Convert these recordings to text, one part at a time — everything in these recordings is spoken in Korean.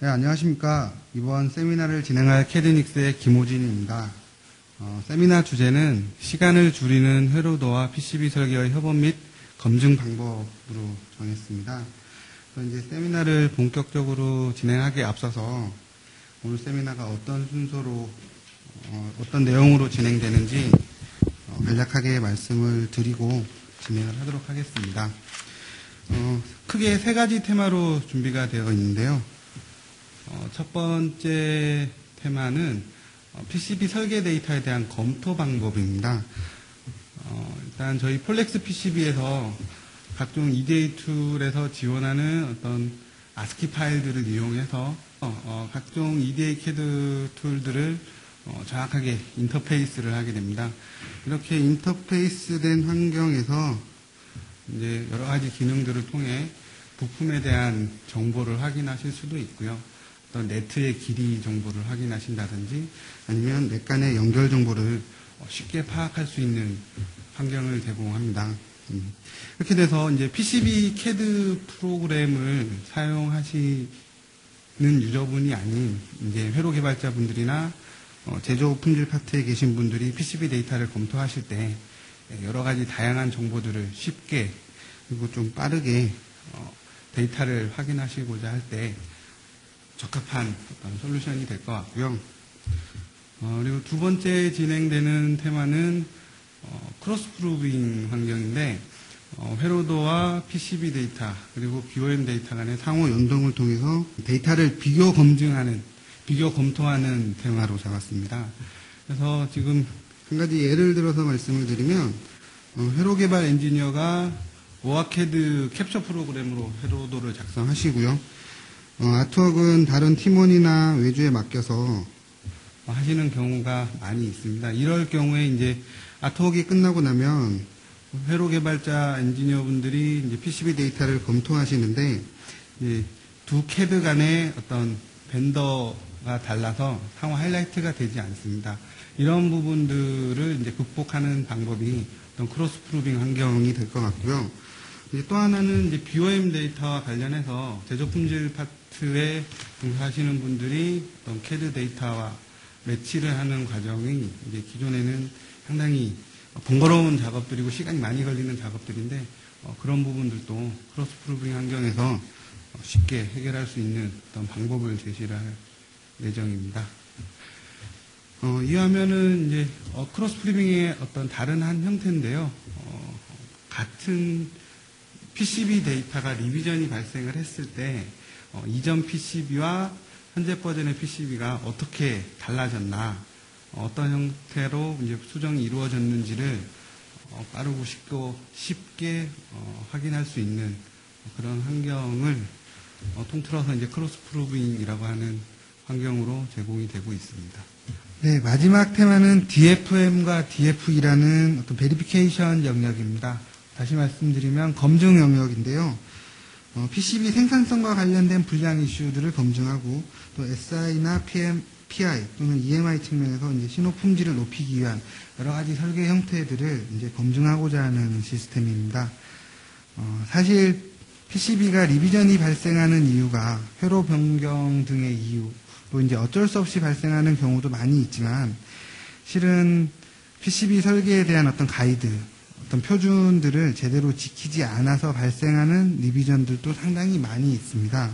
네, 안녕하십니까. 이번 세미나를 진행할 캐드닉스의 김호진입니다. 세미나 주제는 시간을 줄이는 회로도와 PCB 설계의 협업 및 검증 방법으로 정했습니다. 그래서 이제 세미나를 본격적으로 진행하기에 앞서서 오늘 세미나가 어떤 순서로, 어떤 내용으로 진행되는지 간략하게 말씀을 드리고 진행을 하도록 하겠습니다. 크게 세 가지 테마로 준비가 되어 있는데요. 첫 번째 테마는 PCB 설계 데이터에 대한 검토 방법입니다. 일단 저희 폴렉스 PCB에서 각종 EDA 툴에서 지원하는 어떤 ASCII 파일들을 이용해서 각종 EDA CAD 툴들을 정확하게 인터페이스를 하게 됩니다. 이렇게 인터페이스된 환경에서 이제 여러 가지 기능들을 통해 부품에 대한 정보를 확인하실 수도 있고요. 어떤 네트의 길이 정보를 확인하신다든지 아니면 넷 간의 연결 정보를 쉽게 파악할 수 있는 환경을 제공합니다. 이렇게 돼서 이제 PCB CAD 프로그램을 사용하시는 유저분이 아닌 이제 회로 개발자분들이나 제조 품질 파트에 계신 분들이 PCB 데이터를 검토하실 때 여러 가지 다양한 정보들을 쉽게 그리고 좀 빠르게 데이터를 확인하시고자 할 때 적합한 어떤 솔루션이 될 것 같고요. 그리고 두 번째 진행되는 테마는 크로스 프로빙 환경인데 회로도와 PCB 데이터 그리고 BOM 데이터 간의 상호 연동을 통해서 데이터를 비교 검증하는, 비교 검토하는 테마로 잡았습니다. 그래서 지금 한 가지 예를 들어서 말씀을 드리면 회로 개발 엔지니어가 오아캐드 캡처 프로그램으로 회로도를 작성하시고요. 아트웍은 다른 팀원이나 외주에 맡겨서 하시는 경우가 많이 있습니다. 이럴 경우에 이제 아트웍이 끝나고 나면 회로 개발자 엔지니어분들이 이제 PCB 데이터를 검토하시는데 이제 두 캐드 간의 어떤 벤더가 달라서 상호 하이라이트가 되지 않습니다. 이런 부분들을 이제 극복하는 방법이 어떤 크로스 프로빙 환경이 될 것 같고요. 이제 또 하나는 이제 BOM 데이터와 관련해서 제조 품질 파트에 종사하시는 분들이 어떤 CAD 데이터와 매치를 하는 과정이 이제 기존에는 상당히 번거로운 작업들이고 시간이 많이 걸리는 작업들인데 그런 부분들도 크로스 프로빙 환경에서 쉽게 해결할 수 있는 어떤 방법을 제시를 할 예정입니다. 이 화면은 이제 크로스 프로빙의 어떤 다른 한 형태인데요. 같은 PCB 데이터가 리비전이 발생을 했을 때 이전 PCB와 현재 버전의 PCB가 어떻게 달라졌나, 어떤 형태로 이제 수정이 이루어졌는지를 빠르고 쉽게 확인할 수 있는 그런 환경을 통틀어서 이제 크로스 프로빙이라고 하는 환경으로 제공이 되고 있습니다. 네, 마지막 테마는 DFM과 DFE라는 어떤 베리피케이션 영역입니다. 다시 말씀드리면 검증 영역인데요. PCB 생산성과 관련된 불량 이슈들을 검증하고 또 SI나 PI 또는 EMI 측면에서 이제 신호 품질을 높이기 위한 여러 가지 설계 형태들을 이제 검증하고자 하는 시스템입니다. 사실 PCB가 리비전이 발생하는 이유가 회로 변경 등의 이유로 이제 어쩔 수 없이 발생하는 경우도 많이 있지만 실은 PCB 설계에 대한 어떤 가이드, 어떤 표준들을 제대로 지키지 않아서 발생하는 리비전들도 상당히 많이 있습니다.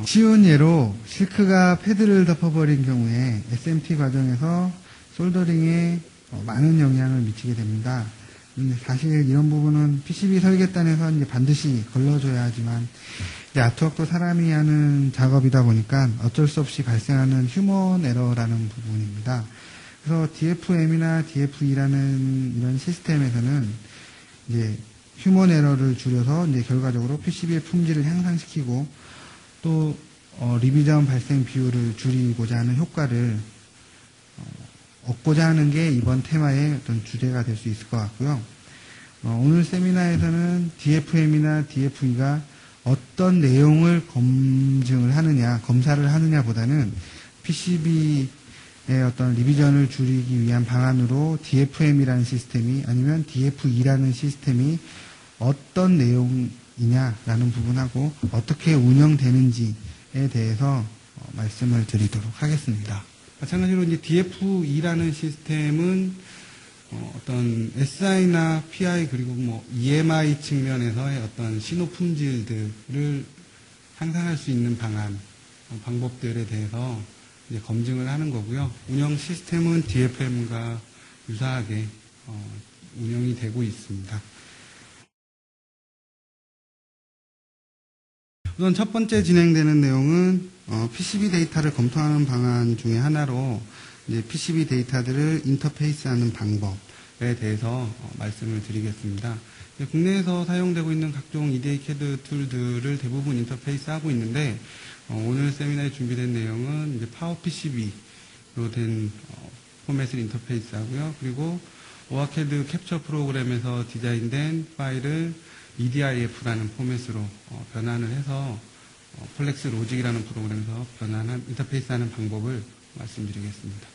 쉬운 예로 실크가 패드를 덮어버린 경우에 SMT 과정에서 솔더링에 많은 영향을 미치게 됩니다. 사실 이런 부분은 PCB 설계단에서 이제 반드시 걸러줘야 하지만 이제 아트웍도 사람이 하는 작업이다 보니까 어쩔 수 없이 발생하는 휴먼 에러라는 부분입니다. 그래서 DFM이나 DFE라는 이런 시스템에서는 이제 휴먼 에러를 줄여서 이제 결과적으로 PCB의 품질을 향상시키고 또 리비전 발생 비율을 줄이고자 하는 효과를 얻고자 하는 게 이번 테마의 어떤 주제가 될 수 있을 것 같고요. 오늘 세미나에서는 DFM이나 DFE가 어떤 내용을 검증을 하느냐, 검사를 하느냐보다는 PCB의 어떤 리비전을 줄이기 위한 방안으로 DFM이라는 시스템이 아니면 DFE라는 시스템이 어떤 내용이냐라는 부분하고 어떻게 운영되는지에 대해서 말씀을 드리도록 하겠습니다. 마찬가지로 이제 DFE라는 시스템은 어떤 SI나 PI 그리고 뭐 EMI 측면에서의 어떤 신호 품질들을 향상할 수 있는 방법들에 대해서 이제 검증을 하는 거고요. 운영 시스템은 DFM과 유사하게 운영이 되고 있습니다. 우선 첫 번째 진행되는 내용은 PCB 데이터를 검토하는 방안 중에 하나로 이제 PCB 데이터들을 인터페이스하는 방법에 대해서 말씀을 드리겠습니다. 국내에서 사용되고 있는 각종 EDA CAD 툴들을 대부분 인터페이스하고 있는데 오늘 세미나에 준비된 내용은 이제 파워 PCB로 된 포맷을 인터페이스하고요. 그리고 오아캐드 캡처 프로그램에서 디자인된 파일을 EDIF라는 포맷으로 변환을 해서 폴렉스 로직이라는 프로그램에서 인터페이스하는 방법을 말씀드리겠습니다.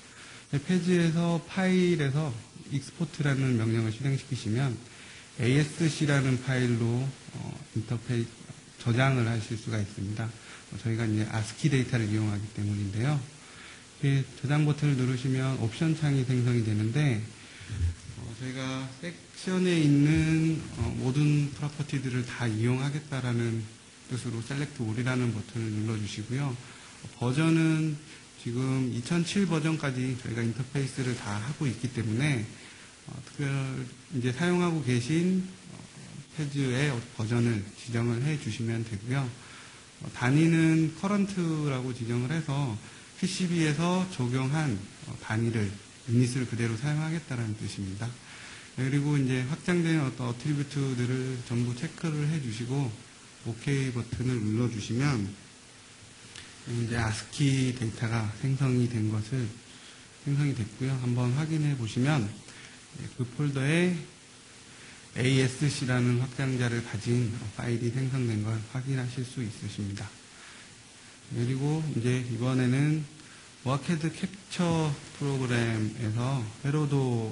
페이지에서 파일에서 export라는 명령을 실행시키시면 ASC라는 파일로 저장을 하실 수가 있습니다. 저희가 이제 ASCII 데이터를 이용하기 때문인데요. 저장 버튼을 누르시면 옵션 창이 생성이 되는데 저희가 섹션에 있는 모든 프로퍼티들을 다 이용하겠다라는 뜻으로 Select All이라는 버튼을 눌러주시고요. 버전은 지금 2007 버전까지 저희가 인터페이스를 다 하고 있기 때문에 특별 이제 사용하고 계신 페이지의 버전을 지정을 해 주시면 되고요. 단위는 current라고 지정을 해서 PCB에서 적용한 단위를 유닛을 그대로 사용하겠다는 뜻입니다. 그리고 이제 확장된 어떤 어트리뷰트들을 전부 체크를 해주시고 OK 버튼을 눌러주시면 이제 ASCII 데이터가 생성이 됐고요. 한번 확인해 보시면 그 폴더에 ASC라는 확장자를 가진 파일이 생성된 걸 확인하실 수 있으십니다. 그리고 이제 이번에는 오아캐드 캡처 프로그램에서 회로도를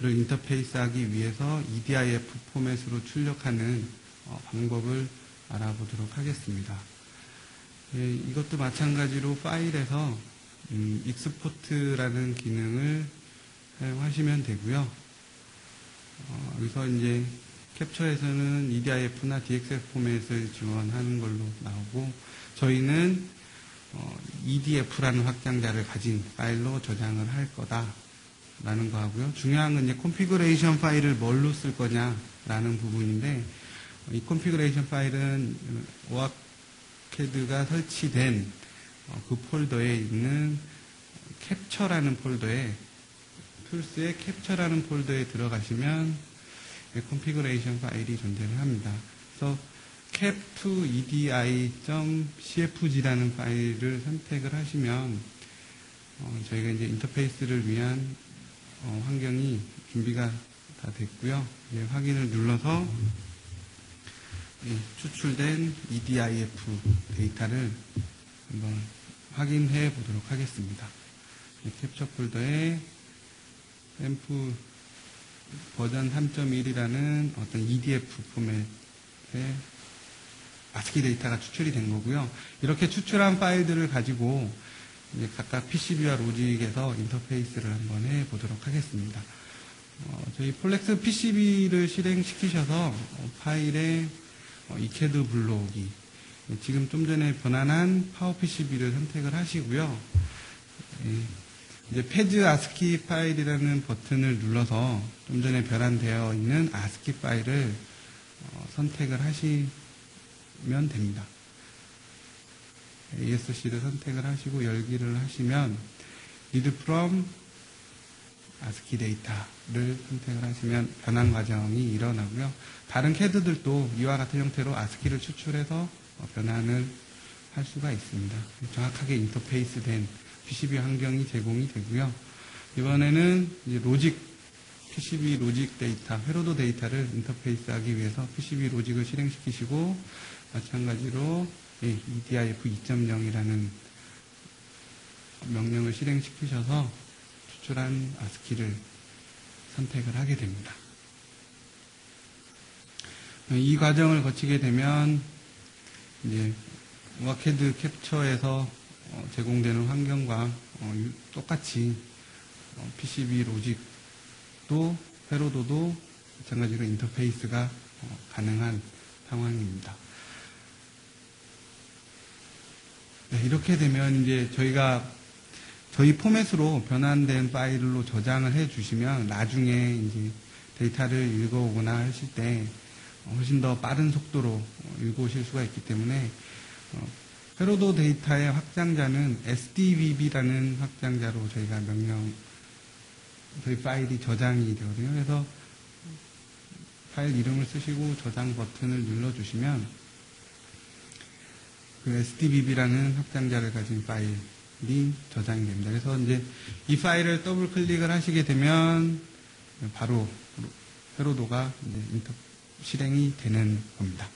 인터페이스하기 위해서 EDIF 포맷으로 출력하는 방법을 알아보도록 하겠습니다. 이것도 마찬가지로 파일에서 익스포트라는 기능을 사용하시면 되고요. 여기서 이제 캡처에서는 EDIF나 DXF 포맷을 지원하는 걸로 나오고 저희는 EDF라는 확장자를 가진 파일로 저장을 할 거다라는 거 하고요. 중요한 건 이제 컨피그레이션 파일을 뭘로 쓸 거냐라는 부분인데 이 컨피그레이션 파일은 오아캐드가 설치된 그 폴더에 있는 캡처라는 폴더에 툴스의 캡처라는 폴더에 들어가시면 컨피그레이션 파일이 존재를 합니다. 그래서 cap2edi.cfg라는 파일을 선택을 하시면 저희가 이제 인터페이스를 위한 환경이 준비가 다 됐고요. 이제 확인을 눌러서 추출된 EDIF 데이터를 한번 확인해 보도록 하겠습니다. 캡처 폴더에 샘플 버전 3.1이라는 어떤 EDF 포맷의 ASCII 데이터가 추출이 된 거고요. 이렇게 추출한 파일들을 가지고 이제 각각 PCB와 로직에서 인터페이스를 한번 해 보도록 하겠습니다. 저희 폴렉스 PCB를 실행시키셔서 파일에 이캐드 불러오기, 지금 좀 전에 변환한 파워 PCB를 선택을 하시고요. 이제 패즈 ASCII 파일이라는 버튼을 눌러서 좀 전에 변환되어 있는 ASCII 파일을 선택을 하시면 됩니다. ASC를 선택을 하시고 열기를 하시면 Read from ASCII 데이터를 선택을 하시면 변환 과정이 일어나고요. 다른 CAD들도 이와 같은 형태로 ASCII를 추출해서 변환을 할 수가 있습니다. 정확하게 인터페이스된 PCB 환경이 제공이 되고요. 이번에는 이제 PCB 로직 데이터, 회로도 데이터를 인터페이스하기 위해서 PCB 로직을 실행시키시고 마찬가지로 EDIF 2.0이라는 명령을 실행시키셔서 추출한 ASCII를 선택을 하게 됩니다. 이 과정을 거치게 되면 이제 우아캐드 캡처에서 제공되는 환경과 똑같이 PCB 로직도 회로도도 마찬가지로 인터페이스가 가능한 상황입니다. 네, 이렇게 되면 이제 저희 포맷으로 변환된 파일로 저장을 해 주시면 나중에 이제 데이터를 읽어오거나 하실 때 훨씬 더 빠른 속도로 읽어오실 수가 있기 때문에 회로도 데이터의 확장자는 SDVB라는 확장자로 저희 파일이 저장이 되거든요. 그래서 파일 이름을 쓰시고 저장 버튼을 눌러주시면 그 SDVB라는 확장자를 가진 파일이 저장이 됩니다. 그래서 이제 이 파일을 더블 클릭을 하시게 되면 바로 회로도가 이제 실행이 되는 겁니다.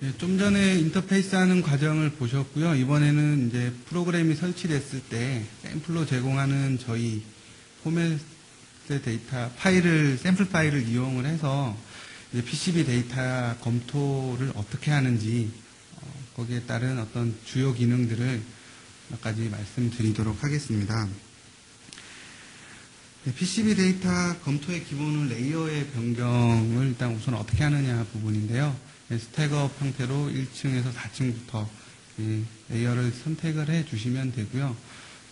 네, 좀 전에 인터페이스 하는 과정을 보셨고요. 이번에는 이제 프로그램이 설치됐을 때 샘플로 제공하는 저희 포맷의 데이터 샘플 파일을 이용을 해서 이제 PCB 데이터 검토를 어떻게 하는지 거기에 따른 어떤 주요 기능들을 몇 가지 말씀드리도록 하겠습니다. 네, PCB 데이터 검토의 기본은 레이어의 변경을 일단 우선 어떻게 하느냐 부분인데요. 스택업 형태로 1층에서 4층부터 레이어를 선택을 해 주시면 되고요.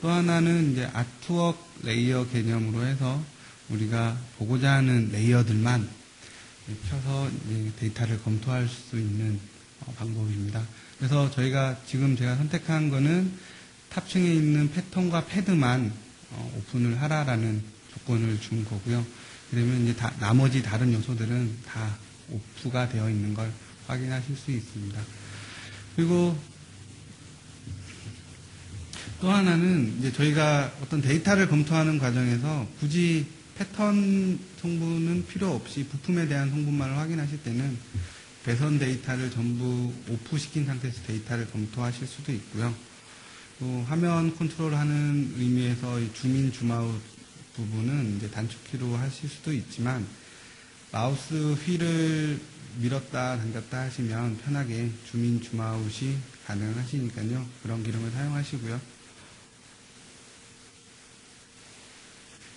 또 하나는 이제 아트웍 레이어 개념으로 해서 우리가 보고자 하는 레이어들만 펴서 데이터를 검토할 수 있는 방법입니다. 그래서 지금 제가 선택한 거는 탑층에 있는 패턴과 패드만 오픈을 하라라는 조건을 준 거고요. 그러면 이제 나머지 다른 요소들은 다 오프가 되어 있는 걸 확인하실 수 있습니다. 그리고 또 하나는 이제 저희가 어떤 데이터를 검토하는 과정에서 굳이 패턴 성분은 필요 없이 부품에 대한 성분만을 확인하실 때는 배선 데이터를 전부 오프시킨 상태에서 데이터를 검토하실 수도 있고요. 또 화면 컨트롤하는 의미에서 줌인 줌아웃 부분은 이제 단축키로 하실 수도 있지만 마우스 휠을 밀었다 당겼다 하시면 편하게 줌인 줌아웃이 가능하시니까요. 그런 기능을 사용하시고요.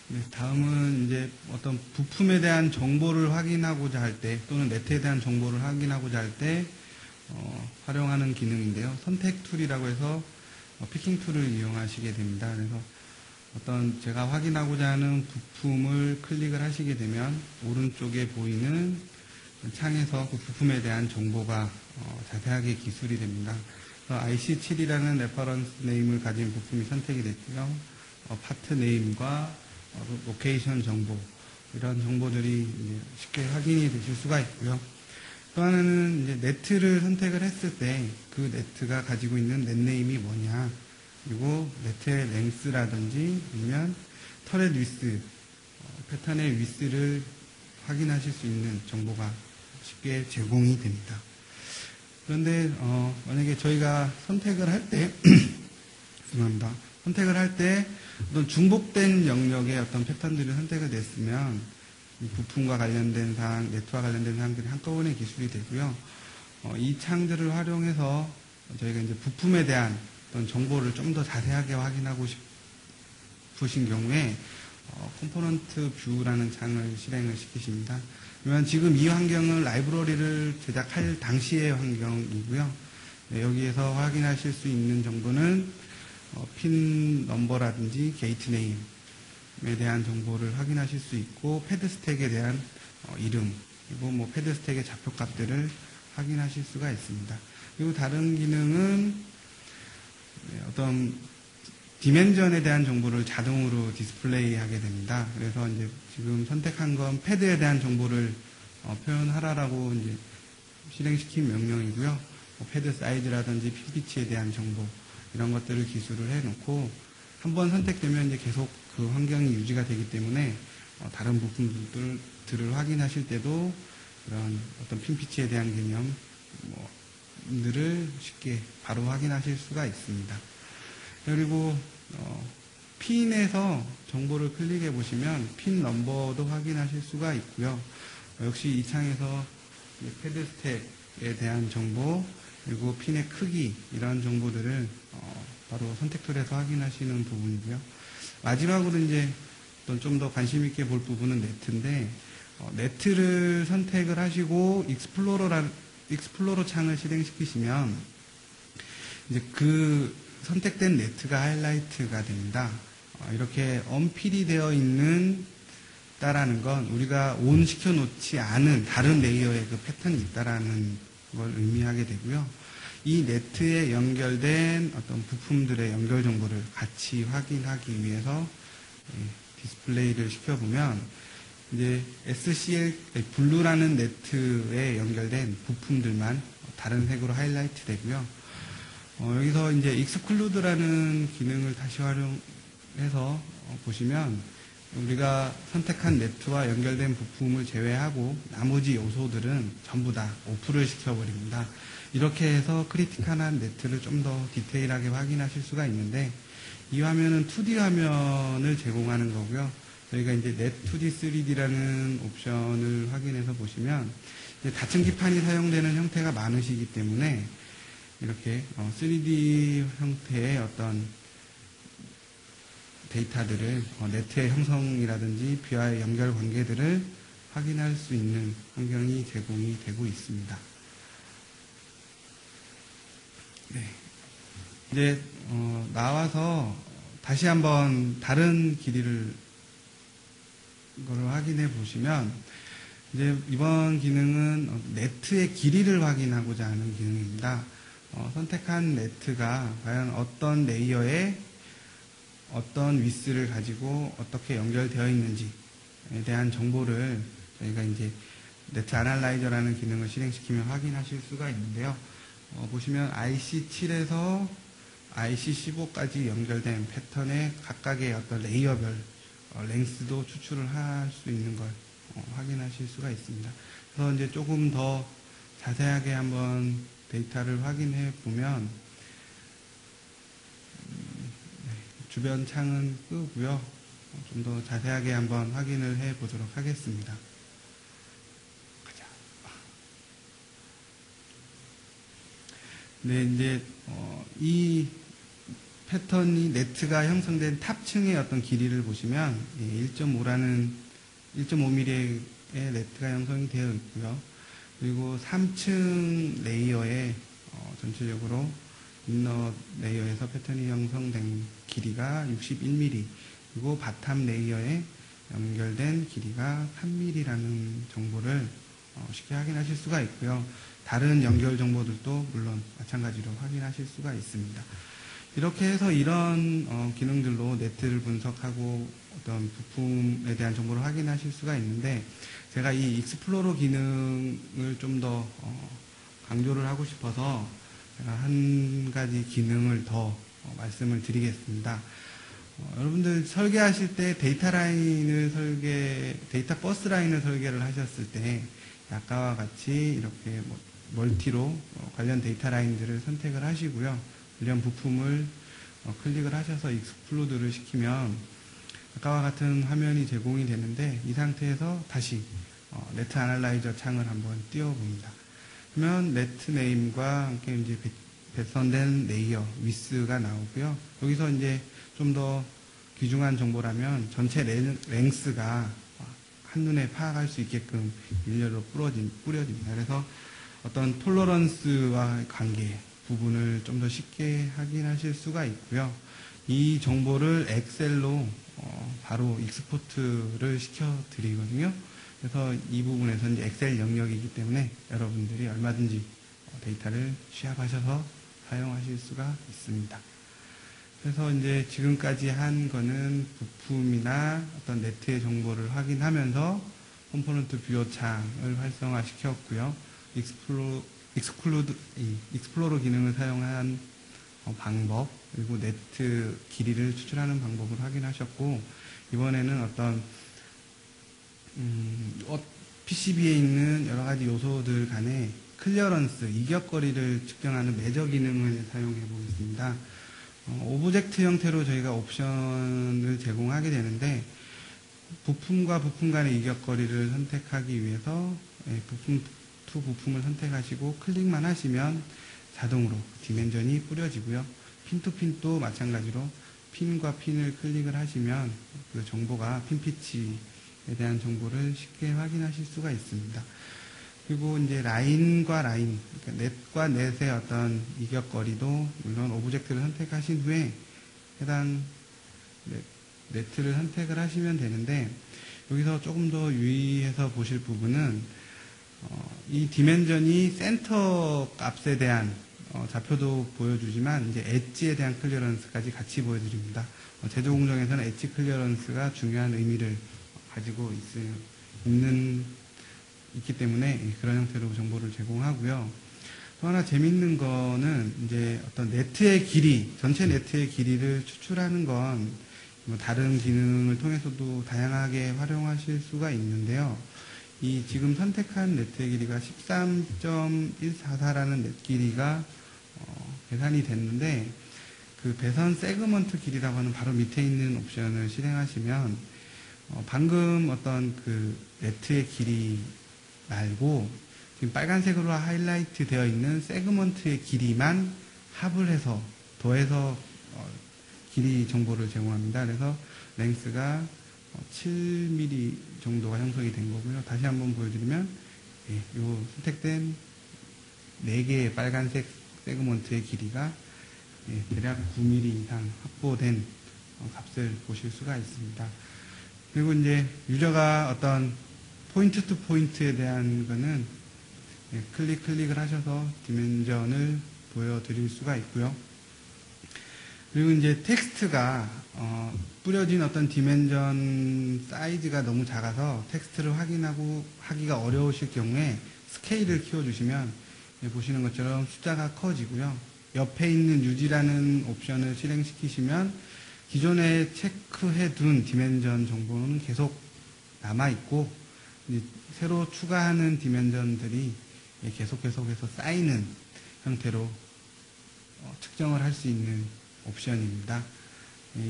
네, 다음은 이제 어떤 부품에 대한 정보를 확인하고자 할 때 또는 네트에 대한 정보를 확인하고자 할 때 활용하는 기능인데요. 선택 툴이라고 해서 피킹 툴을 이용하시게 됩니다. 그래서 어떤 제가 확인하고자 하는 부품을 클릭을 하시게 되면 오른쪽에 보이는 창에서 그 부품에 대한 정보가 자세하게 기술이 됩니다. IC7이라는 레퍼런스 네임을 가진 부품이 선택이 됐고요. 파트 네임과 로케이션 정보 이런 정보들이 이제 쉽게 확인이 되실 수가 있고요. 또 하나는 이제 네트를 선택을 했을 때 그 네트가 가지고 있는 넷네임이 뭐냐, 그리고 네트의 랭스라든지 아니면 터렛 위스, 패턴의 위스를 확인하실 수 있는 정보가 쉽게 제공이 됩니다. 그런데 만약에 저희가 선택을 할 때 죄송합니다. 선택을 할 때 어떤 중복된 영역의 어떤 패턴들을 선택을 했으면 이 부품과 관련된 사항, 네트와 관련된 사항들이 한꺼번에 기술이 되고요. 이 창들을 활용해서 저희가 이제 부품에 대한 어떤 정보를 좀 더 자세하게 확인하고 싶으신 경우에 컴포넌트 뷰라는 창을 실행을 시키십니다. 그러면 지금 이 환경은 라이브러리를 제작할 당시의 환경이고요. 네, 여기에서 확인하실 수 있는 정보는 핀 넘버라든지 게이트 네임에 대한 정보를 확인하실 수 있고, 패드 스택에 대한 이름, 그리고 패드 스택의 좌표값들을 확인하실 수가 있습니다. 그리고 다른 기능은 어떤 디멘전에 대한 정보를 자동으로 디스플레이 하게 됩니다. 그래서 이제 지금 선택한 건 패드에 대한 정보를 표현하라라고 이제 실행시킨 명령이고요. 패드 사이즈라든지 핀 피치에 대한 정보, 이런 것들을 기술을 해놓고 한번 선택되면 이제 계속 그 환경이 유지가 되기 때문에 다른 부품들을 확인하실 때도 그런 어떤 핀 피치에 대한 개념들을 쉽게 바로 확인하실 수가 있습니다. 그리고 핀에서 정보를 클릭해 보시면 핀 넘버도 확인하실 수가 있고요. 역시 이 창에서 패드 스택 대한 정보, 그리고 핀의 크기, 이런 정보들을 바로 선택 툴에서 확인하시는 부분이고요. 마지막으로 이제 좀 더 관심 있게 볼 부분은 네트인데, 네트를 선택을 하시고 익스플로러 창을 실행시키시면 이제 그 선택된 네트가 하이라이트가 됩니다. 이렇게 언필이 되어 있는 있다라는 건 우리가 온 시켜놓지 않은 다른 레이어의 그 패턴이 있다라는 걸 의미하게 되고요. 이 네트에 연결된 어떤 부품들의 연결 정보를 같이 확인하기 위해서 디스플레이를 시켜보면 이제 SCL 블루라는 네트에 연결된 부품들만 다른 색으로 하이라이트 되고요. 여기서 이제 익스클루드라는 기능을 다시 활용해서 보시면 우리가 선택한 네트와 연결된 부품을 제외하고 나머지 요소들은 전부 다 오프를 시켜버립니다. 이렇게 해서 크리티컬한 네트를 좀 더 디테일하게 확인하실 수가 있는데, 이 화면은 2D 화면을 제공하는 거고요. 저희가 이제 넷2D 3D라는 옵션을 확인해서 보시면 다층기판이 사용되는 형태가 많으시기 때문에 이렇게 3D 형태의 어떤 데이터들을 네트의 형성이라든지 뷰와의 연결 관계들을 확인할 수 있는 환경이 제공이 되고 있습니다. 네. 이제 나와서 다시 한번 다른 길이를 확인해 보시면 이제 이번 기능은 네트의 길이를 확인하고자 하는 기능입니다. 선택한 네트가 과연 어떤 레이어에 어떤 위스를 가지고 어떻게 연결되어 있는지에 대한 정보를 저희가 이제 네트 아날라이저라는 기능을 실행시키면 확인하실 수가 있는데요. 보시면 IC7에서 IC15까지 연결된 패턴의 각각의 어떤 레이어별 랭스도 추출을 할 수 있는 걸 확인하실 수가 있습니다. 그래서 이제 조금 더 자세하게 한번 데이터를 확인해 보면 주변 창은 끄고요. 좀 더 자세하게 한번 확인을 해 보도록 하겠습니다. 가자. 네, 이제 이 패턴이 네트가 형성된 탑층의 어떤 길이를 보시면 1.5mm의 네트가 형성이 되어 있고요. 그리고 3층 레이어에 전체적으로 인너 레이어에서 패턴이 형성된 길이가 61mm, 그리고 바텀 레이어에 연결된 길이가 3mm라는 정보를 쉽게 확인하실 수가 있고요. 다른 연결 정보들도 물론 마찬가지로 확인하실 수가 있습니다. 이렇게 해서 이런 기능들로 네트를 분석하고 어떤 부품에 대한 정보를 확인하실 수가 있는데, 제가 이 익스플로러 기능을 좀 더 강조를 하고 싶어서 제가 한 가지 기능을 더 말씀을 드리겠습니다. 여러분들 설계하실 때 데이터 버스 라인을 설계를 하셨을 때 아까와 같이 이렇게 멀티로 관련 데이터 라인들을 선택을 하시고요. 관련 부품을 클릭을 하셔서 익스플로드를 시키면 아까와 같은 화면이 제공이 되는데, 이 상태에서 다시 네트 아날라이저 창을 한번 띄워봅니다. 그러면 네트 네임과 함께 이제 배선된 레이어 위스가 나오고요. 여기서 이제 좀 더 귀중한 정보라면 전체 랭스가 한눈에 파악할 수 있게끔 일렬로 뿌려집니다. 그래서 어떤 톨러런스와 관계 부분을 좀 더 쉽게 확인하실 수가 있고요. 이 정보를 엑셀로 바로 익스포트를 시켜드리거든요. 그래서 이 부분에서 이제 엑셀 영역이기 때문에 여러분들이 얼마든지 데이터를 취합하셔서 사용하실 수가 있습니다. 그래서 이제 지금까지 한 거는 부품이나 어떤 네트의 정보를 확인하면서 컴포넌트 뷰어 창을 활성화시켰고요. 익스플로러 기능을 사용한 방법, 그리고 네트 길이를 추출하는 방법을 확인하셨고, 이번에는 어떤 PCB에 있는 여러 가지 요소들 간의 클리어런스, 이격거리를 측정하는 매저 기능을 사용해 보겠습니다. 오브젝트 형태로 저희가 옵션을 제공하게 되는데, 부품과 부품 간의 이격거리를 선택하기 위해서 부품 투 부품을 선택하시고 클릭만 하시면 자동으로 디멘전이 뿌려지고요. 핀 투 핀도 마찬가지로 핀과 핀을 클릭을 하시면 그 정보가 핀 피치에 대한 정보를 쉽게 확인하실 수가 있습니다. 그리고 이제 라인과 라인, 그러니까 넷과 넷의 어떤 이격거리도 물론 오브젝트를 선택하신 후에 해당 네트를 선택을 하시면 되는데, 여기서 조금 더 유의해서 보실 부분은 이 디멘전이 센터 값에 대한 좌표도 보여주지만 이제 엣지에 대한 클리어런스까지 같이 보여드립니다. 제조 공정에서는 엣지 클리어런스가 중요한 의미를 가지고 있기 때문에 그런 형태로 정보를 제공하고요. 또 하나 재밌는 거는 이제 어떤 네트의 길이, 전체 네트의 길이를 추출하는 건 뭐 다른 기능을 통해서도 다양하게 활용하실 수가 있는데요. 이 지금 선택한 네트의 길이가 13.144라는 넷 길이가 계산이 됐는데, 그 배선 세그먼트 길이라고 하는 바로 밑에 있는 옵션을 실행하시면 방금 어떤 그 네트의 길이 말고 지금 빨간색으로 하이라이트 되어 있는 세그먼트의 길이만 합을 해서 더해서 길이 정보를 제공합니다. 그래서 랭스가 7mm 정도가 형성이 된 거고요. 다시 한번 보여드리면 이 선택된 4개의 빨간색 세그먼트의 길이가 대략 9mm 이상 확보된 값을 보실 수가 있습니다. 그리고 이제 유저가 어떤 포인트 투 포인트에 대한 거는 클릭을 하셔서 디멘전을 보여드릴 수가 있고요. 그리고 이제 텍스트가 뿌려진 어떤 디멘전 사이즈가 너무 작아서 텍스트를 하기가 어려우실 경우에 스케일을 키워주시면 보시는 것처럼 숫자가 커지고요. 옆에 있는 유지라는 옵션을 실행시키시면 기존에 체크해둔 디멘전 정보는 계속 남아있고 새로 추가하는 디멘전들이 계속해서 쌓이는 형태로 측정을 할 수 있는 옵션입니다.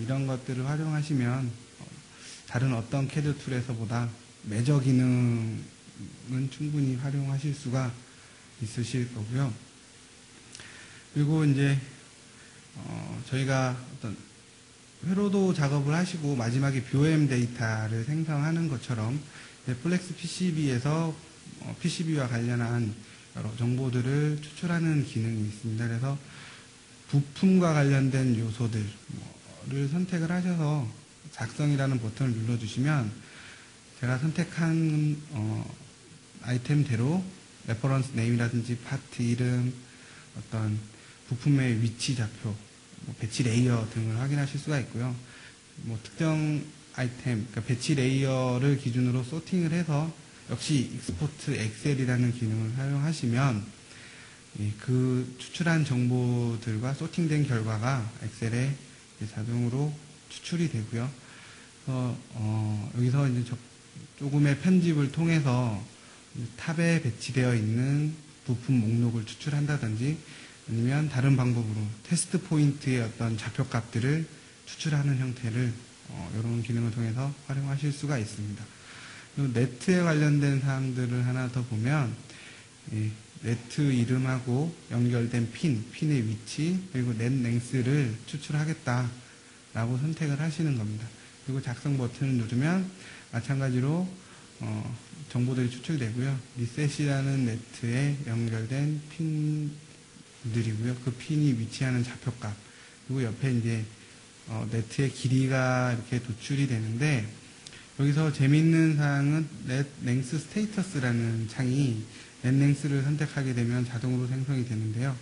이런 것들을 활용하시면 다른 어떤 캐드 툴에서보다 매저 기능은 충분히 활용하실 수가 있으실 거고요. 그리고 이제 저희가 어떤 회로도 작업을 하시고 마지막에 BOM 데이터를 생성하는 것처럼 플렉스 PCB에서 PCB와 관련한 여러 정보들을 추출하는 기능이 있습니다. 그래서 부품과 관련된 요소들을 선택을 하셔서 작성이라는 버튼을 눌러주시면 제가 선택한 아이템대로 레퍼런스 네임이라든지 파트 이름, 어떤 부품의 위치 좌표, 배치 레이어 등을 확인하실 수가 있고요. 특정 아이템, 그러니까 배치 레이어를 기준으로 소팅을 해서 역시 익스포트 엑셀이라는 기능을 사용하시면 그 추출한 정보들과 소팅된 결과가 엑셀에 자동으로 추출이 되고요. 여기서 이제 조금의 편집을 통해서 탑에 배치되어 있는 부품 목록을 추출한다든지 아니면 다른 방법으로 테스트 포인트의 어떤 좌표 값들을 추출하는 형태를 이런 기능을 통해서 활용하실 수가 있습니다. 그리고 네트에 관련된 사항들을 하나 더 보면 네트 이름하고 연결된 핀의 위치, 그리고 넷 랭스를 추출하겠다라고 선택을 하시는 겁니다. 그리고 작성 버튼을 누르면 마찬가지로 정보들이 추출되고요. 리셋이라는 네트에 연결된 핀들이고요. 그 핀이 위치하는 좌표값, 그리고 옆에 이제 네트의 길이가 이렇게 도출이 되는데, 여기서 재미있는 사항은 넷 랭스 스테이터스라는 창이 넷랭스를 선택하게 되면 자동으로 생성이 되는데요.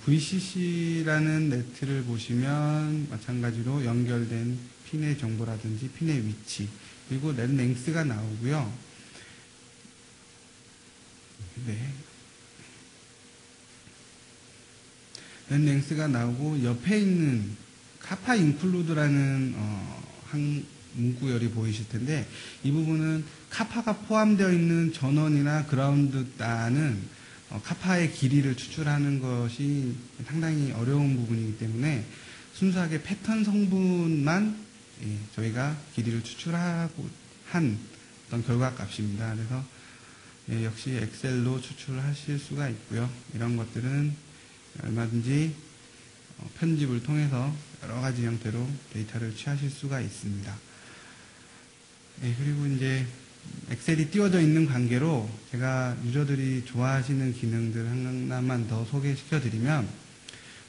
VCC라는 네트를 보시면 마찬가지로 연결된 핀의 정보라든지 핀의 위치, 그리고 넷랭스가 나오고요. 넷랭스가 나오고 옆에 있는 카파 인클루드라는 문구열이 보이실 텐데, 이 부분은 카파가 포함되어 있는 전원이나 그라운드 따는 카파의 길이를 추출하는 것이 상당히 어려운 부분이기 때문에 순수하게 패턴 성분만 저희가 길이를 추출하고 한 어떤 결과값입니다. 그래서 역시 엑셀로 추출하실 수가 있고요. 이런 것들은 얼마든지 편집을 통해서 여러 가지 형태로 데이터를 취하실 수가 있습니다. 그리고 이제 엑셀이 띄워져 있는 관계로 제가 유저들이 좋아하시는 기능들 하나만 더 소개시켜 드리면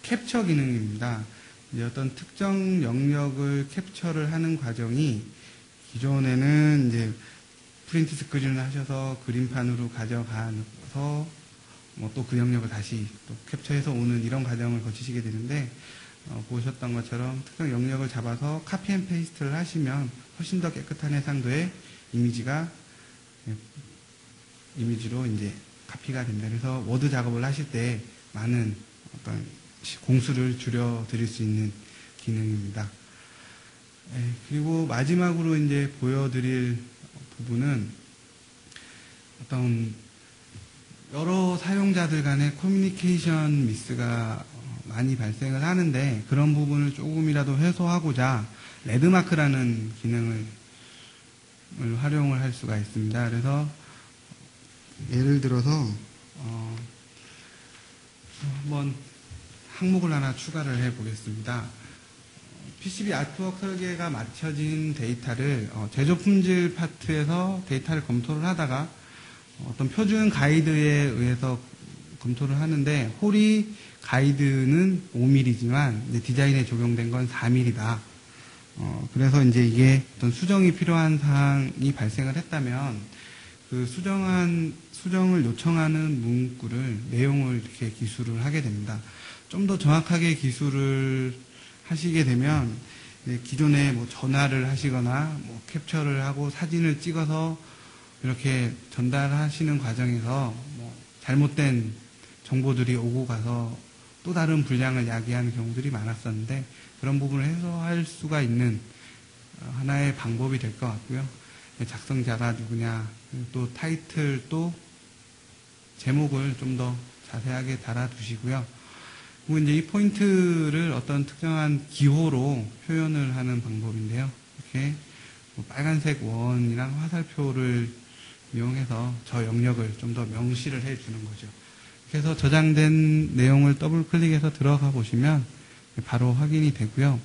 캡처 기능입니다. 이제 어떤 특정 영역을 캡처를 하는 과정이 기존에는 이제 프린트 스크린을 하셔서 그림판으로 가져가서 또 그 영역을 다시 또 캡처해서 오는 이런 과정을 거치시게 되는데 보셨던 것처럼 특정 영역을 잡아서 카피 앤 페이스트를 하시면 훨씬 더 깨끗한 해상도의 이미지로 이제 카피가 됩니다. 그래서 워드 작업을 하실 때 많은 어떤 공수를 줄여 드릴 수 있는 기능입니다. 그리고 마지막으로 이제 보여드릴 부분은 어떤 여러 사용자들 간의 커뮤니케이션 미스가 많이 발생을 하는데 그런 부분을 조금이라도 해소하고자 레드마크라는 기능을 활용을 할 수가 있습니다. 그래서 예를 들어서 한번 항목을 하나 추가를 해 보겠습니다. PCB 아트워크 설계가 맞춰진 데이터를 제조 품질 파트에서 데이터를 검토를 하다가 어떤 표준 가이드에 의해서 검토를 하는데 홀이 가이드는 5mm지만 디자인에 적용된 건 4mm다. 그래서 이제 이게 어떤 수정이 필요한 사항이 발생을 했다면 그 수정을 요청하는 문구를 내용을 이렇게 기술을 하게 됩니다. 좀 더 정확하게 기술을 하시게 되면 기존에 뭐 전화를 하시거나 뭐 캡처를 하고 사진을 찍어서 이렇게 전달하시는 과정에서 뭐 잘못된 정보들이 오고 가서 또 다른 불량을 야기하는 경우들이 많았었는데 그런 부분을 해소할 수가 있는 하나의 방법이 될 것 같고요. 작성자가 누구냐, 또 타이틀, 또 제목을 좀 더 자세하게 달아두시고요. 그리고 이제 이 포인트를 어떤 특정한 기호로 표현을 하는 방법인데요. 이렇게 뭐 빨간색 원이랑 화살표를 이용해서 저 영역을 좀 더 명시를 해주는 거죠. 그래서 저장된 내용을 더블 클릭해서 들어가 보시면 바로 확인이 되고요.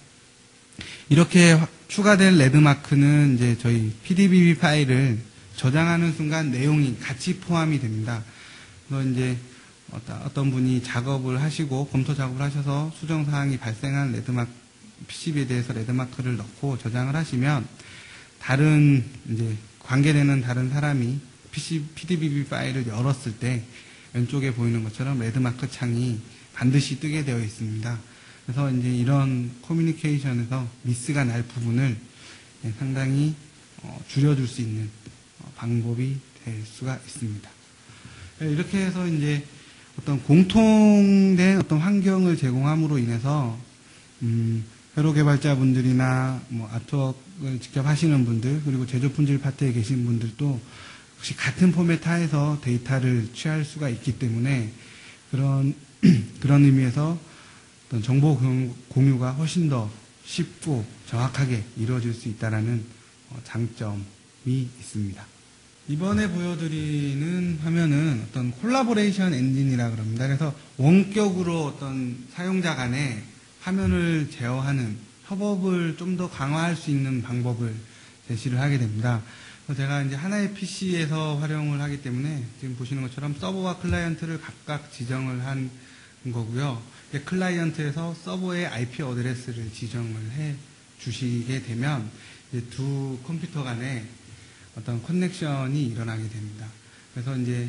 이렇게 추가된 레드마크는 이제 저희 PDBB 파일을 저장하는 순간 내용이 같이 포함이 됩니다. 그래서 이제 어떤 분이 작업을 하시고 검토 작업을 하셔서 수정 사항이 발생한 레드마크 PCB에 대해서 레드마크를 넣고 저장을 하시면 다른 이제 관계되는 다른 사람이 PDBB 파일을 열었을 때 왼쪽에 보이는 것처럼 레드마크 창이 반드시 뜨게 되어 있습니다. 그래서 이제 이런 커뮤니케이션에서 미스가 날 부분을 상당히 줄여줄 수 있는 방법이 될 수가 있습니다. 이렇게 해서 이제 어떤 공통된 어떤 환경을 제공함으로 인해서 회로 개발자분들이나 뭐 아트웍을 직접 하시는 분들 그리고 제조 품질 파트에 계신 분들도 혹시 같은 포맷 하에서 데이터를 취할 수가 있기 때문에 그런 의미에서 어떤 정보 공유가 훨씬 더 쉽고 정확하게 이루어질 수 있다는 장점이 있습니다. 이번에 보여드리는 화면은 어떤 콜라보레이션 엔진이라 그럽니다. 그래서 원격으로 어떤 사용자 간에 화면을 제어하는 협업을 좀 더 강화할 수 있는 방법을 제시를 하게 됩니다. 그래서 제가 이제 하나의 PC에서 활용을 하기 때문에 지금 보시는 것처럼 서버와 클라이언트를 각각 지정을 한 거고요. 클라이언트에서 서버의 IP 어드레스를 지정을 해 주시게 되면 이제 두 컴퓨터 간에 어떤 커넥션이 일어나게 됩니다. 그래서 이제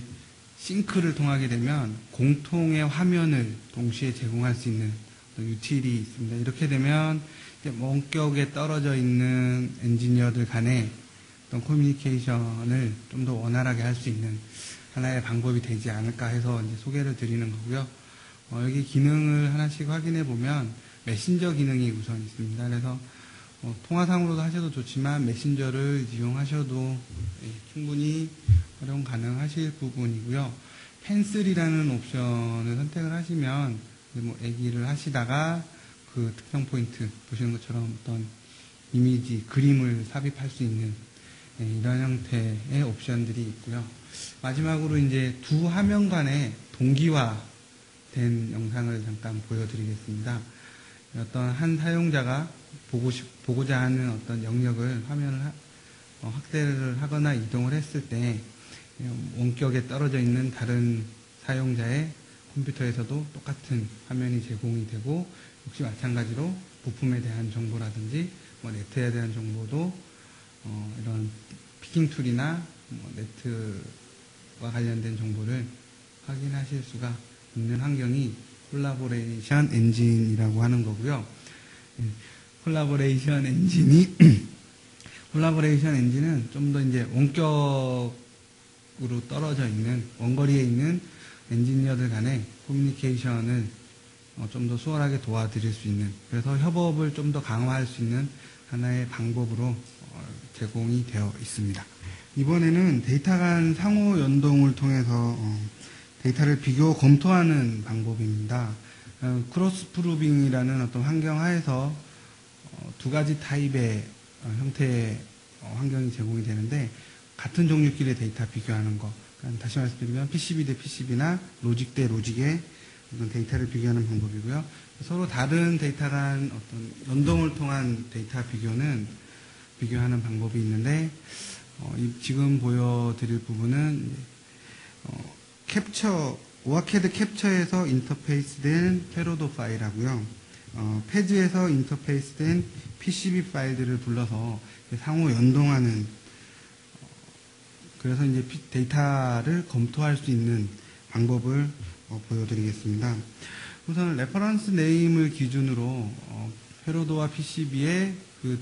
싱크를 통하게 되면 공통의 화면을 동시에 제공할 수 있는 유틸이 있습니다. 이렇게 되면 원격에 떨어져 있는 엔지니어들 간에 어떤 커뮤니케이션을 좀 더 원활하게 할 수 있는 하나의 방법이 되지 않을까 해서 이제 소개를 드리는 거고요. 여기 기능을 하나씩 확인해 보면 메신저 기능이 우선 있습니다. 그래서 통화상으로도 하셔도 좋지만 메신저를 이용하셔도 충분히 활용 가능하실 부분이고요. 펜슬이라는 옵션을 선택을 하시면 뭐 얘기를 하시다가 그 특정 포인트 보시는 것처럼 어떤 이미지, 그림을 삽입할 수 있는 이런 형태의 옵션들이 있고요. 마지막으로 이제 두 화면 간의 동기화된 영상을 잠깐 보여드리겠습니다. 어떤 한 사용자가 보고자 하는 어떤 영역을 화면을 확대를 하거나 이동을 했을 때 원격에 떨어져 있는 다른 사용자의 컴퓨터에서도 똑같은 화면이 제공이 되고, 역시 마찬가지로 부품에 대한 정보라든지 네트에 대한 정보도 이런 피킹 툴이나 네트와 관련된 정보를 확인하실 수가 있는 환경이 콜라보레이션 엔진이라고 하는 거고요. 콜라보레이션 엔진은 좀 더 이제 원격으로 떨어져 있는, 원거리에 있는 엔지니어들 간의 커뮤니케이션을 좀 더 수월하게 도와드릴 수 있는, 그래서 협업을 좀 더 강화할 수 있는 하나의 방법으로 제공이 되어 있습니다. 이번에는 데이터 간 상호 연동을 통해서 데이터를 비교 검토하는 방법입니다. 크로스 프루빙이라는 어떤 환경 하에서 두 가지 타입의 형태의 환경이 제공이 되는데, 같은 종류끼리 데이터 비교하는 거, 그러니까 다시 말씀드리면 PCB 대 PCB나 로직 대 로직의 어떤 데이터를 비교하는 방법이고요. 서로 다른 데이터 간 어떤 연동을 통한 데이터 비교하는 방법이 있는데, 지금 보여드릴 부분은 오아캐드 캡처에서 인터페이스된 페로도 파일하고요. 패즈에서 인터페이스된 PCB 파일들을 불러서 상호 연동하는, 그래서 이제 데이터를 검토할 수 있는 방법을 보여드리겠습니다. 우선 레퍼런스 네임을 기준으로 페로도와 PCB에 그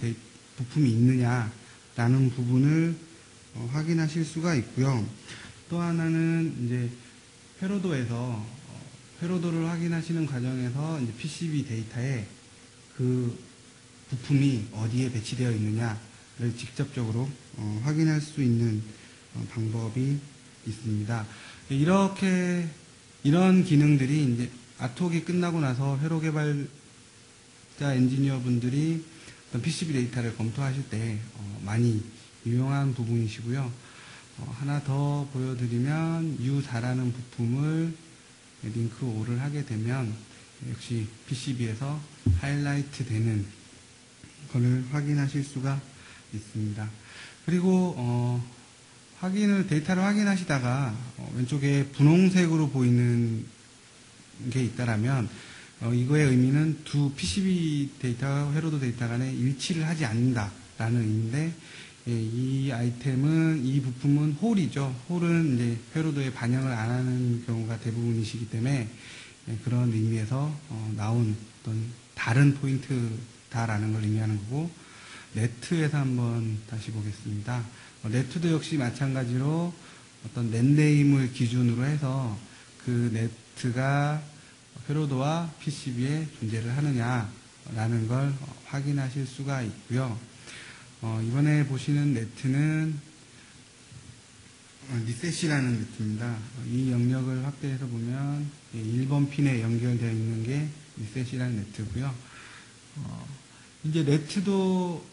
부품이 있느냐라는 부분을 확인하실 수가 있고요. 또 하나는 이제 페로도를 확인하시는 과정에서 이제 PCB 데이터에 그 부품이 어디에 배치되어 있느냐를 직접적으로 확인할 수 있는 방법이 있습니다. 이런 기능들이 이제 아톡이 끝나고 나서 회로 개발자 엔지니어 분들이 어떤 PCB 데이터를 검토하실 때 많이 유용한 부분이시고요. 하나 더 보여드리면 U4라는 부품을 링크 5를 하게 되면 역시 PCB에서 하이라이트 되는 것을 확인하실 수가 있습니다. 그리고 데이터를 확인하시다가 왼쪽에 분홍색으로 보이는 게 있다라면 이거의 의미는 두 PCB 데이터와 회로도 데이터 간에 일치를 하지 않는다라는 의미인데, 이 부품은 홀이죠. 홀은 이제 회로도에 반영을 안 하는 경우가 대부분이시기 때문에 그런 의미에서 나온 어떤 다른 포인트다라는 걸 의미하는 거고, 네트에서 한번 다시 보겠습니다. 네트도 역시 마찬가지로 어떤 넷네임을 기준으로 해서 그 네트가 회로도와 PCB에 존재를 하느냐라는 걸 확인하실 수가 있고요. 이번에 보시는 네트는 리셋이라는 네트입니다. 이 영역을 확대해서 보면 1번 핀에 연결되어 있는 게 리셋이라는 네트고요. 이제 네트도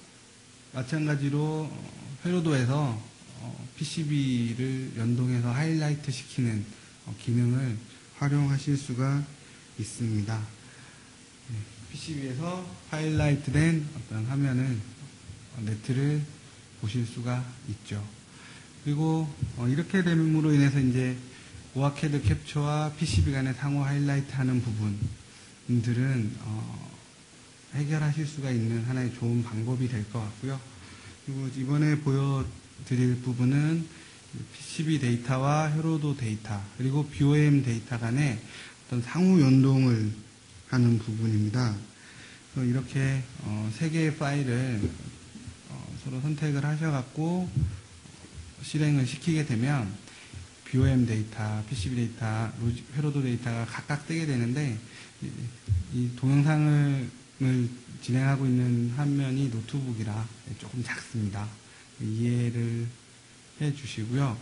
마찬가지로 회로도에서 PCB를 연동해서 하이라이트 시키는 기능을 활용하실 수가 있습니다. PCB에서 하이라이트된 어떤 화면을 네트를 보실 수가 있죠. 그리고 이렇게 됨으로 인해서 이제 오아캐드 캡처와 PCB 간의 상호 하이라이트 하는 부분들은 해결하실 수가 있는 하나의 좋은 방법이 될 것 같고요. 그리고 이번에 보여드릴 부분은 PCB 데이터와 회로도 데이터, 그리고 BOM 데이터 간의 어떤 상호 연동을 하는 부분입니다. 이렇게 세 개의 파일을 서로 선택을 하셔갖고 실행을 시키게 되면 BOM 데이터, PCB 데이터, 회로도 데이터가 각각 뜨게 되는데, 이 동영상을 진행하고 있는 화면이 노트북이라 조금 작습니다. 이해를 해 주시고요.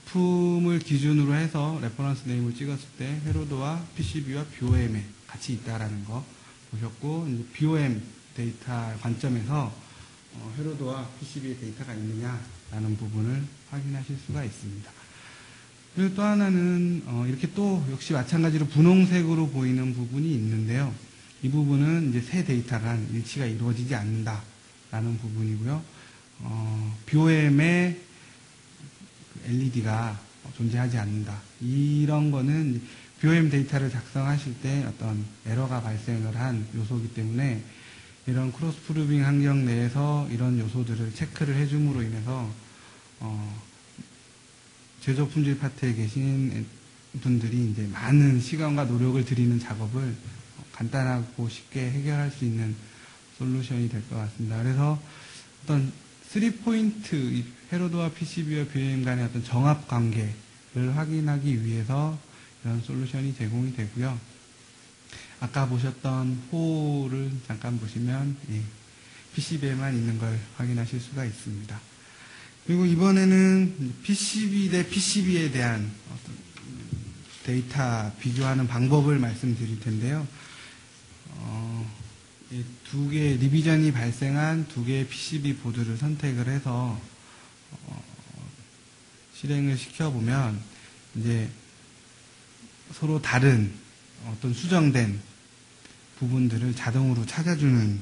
부품을 기준으로 해서 레퍼런스 네임을 찍었을 때 회로도와 PCB와 BOM에 같이 있다라는 거 보셨고, BOM 데이터 관점에서 회로도와 PCB에 데이터가 있느냐라는 부분을 확인하실 수가 있습니다. 그리고 또 하나는 이렇게 또 역시 마찬가지로 분홍색으로 보이는 부분이 있는데요. 이 부분은 이제 새 데이터 간 일치가 이루어지지 않는다라는 부분이고요. BOM의 LED가 존재하지 않는다. 이런 거는 BOM 데이터를 작성하실 때 어떤 에러가 발생을 한 요소이기 때문에 이런 크로스 프루빙 환경 내에서 이런 요소들을 체크를 해줌으로 인해서 제조 품질 파트에 계신 분들이 이제 많은 시간과 노력을 들이는 작업을 간단하고 쉽게 해결할 수 있는 솔루션이 될 것 같습니다. 그래서 어떤 3포인트, 회로도와 PCB와 BOM 간의 어떤 정합 관계를 확인하기 위해서 이런 솔루션이 제공이 되고요. 아까 보셨던 호를 잠깐 보시면 PCB에만 있는 걸 확인하실 수가 있습니다. 그리고 이번에는 PCB 대 PCB에 대한 어떤 데이터 비교하는 방법을 말씀드릴 텐데요. 두 개의 리비전이 발생한 두 개의 PCB 보드를 선택을 해서 실행을 시켜보면 이제 서로 다른 어떤 수정된 부분들을 자동으로 찾아주는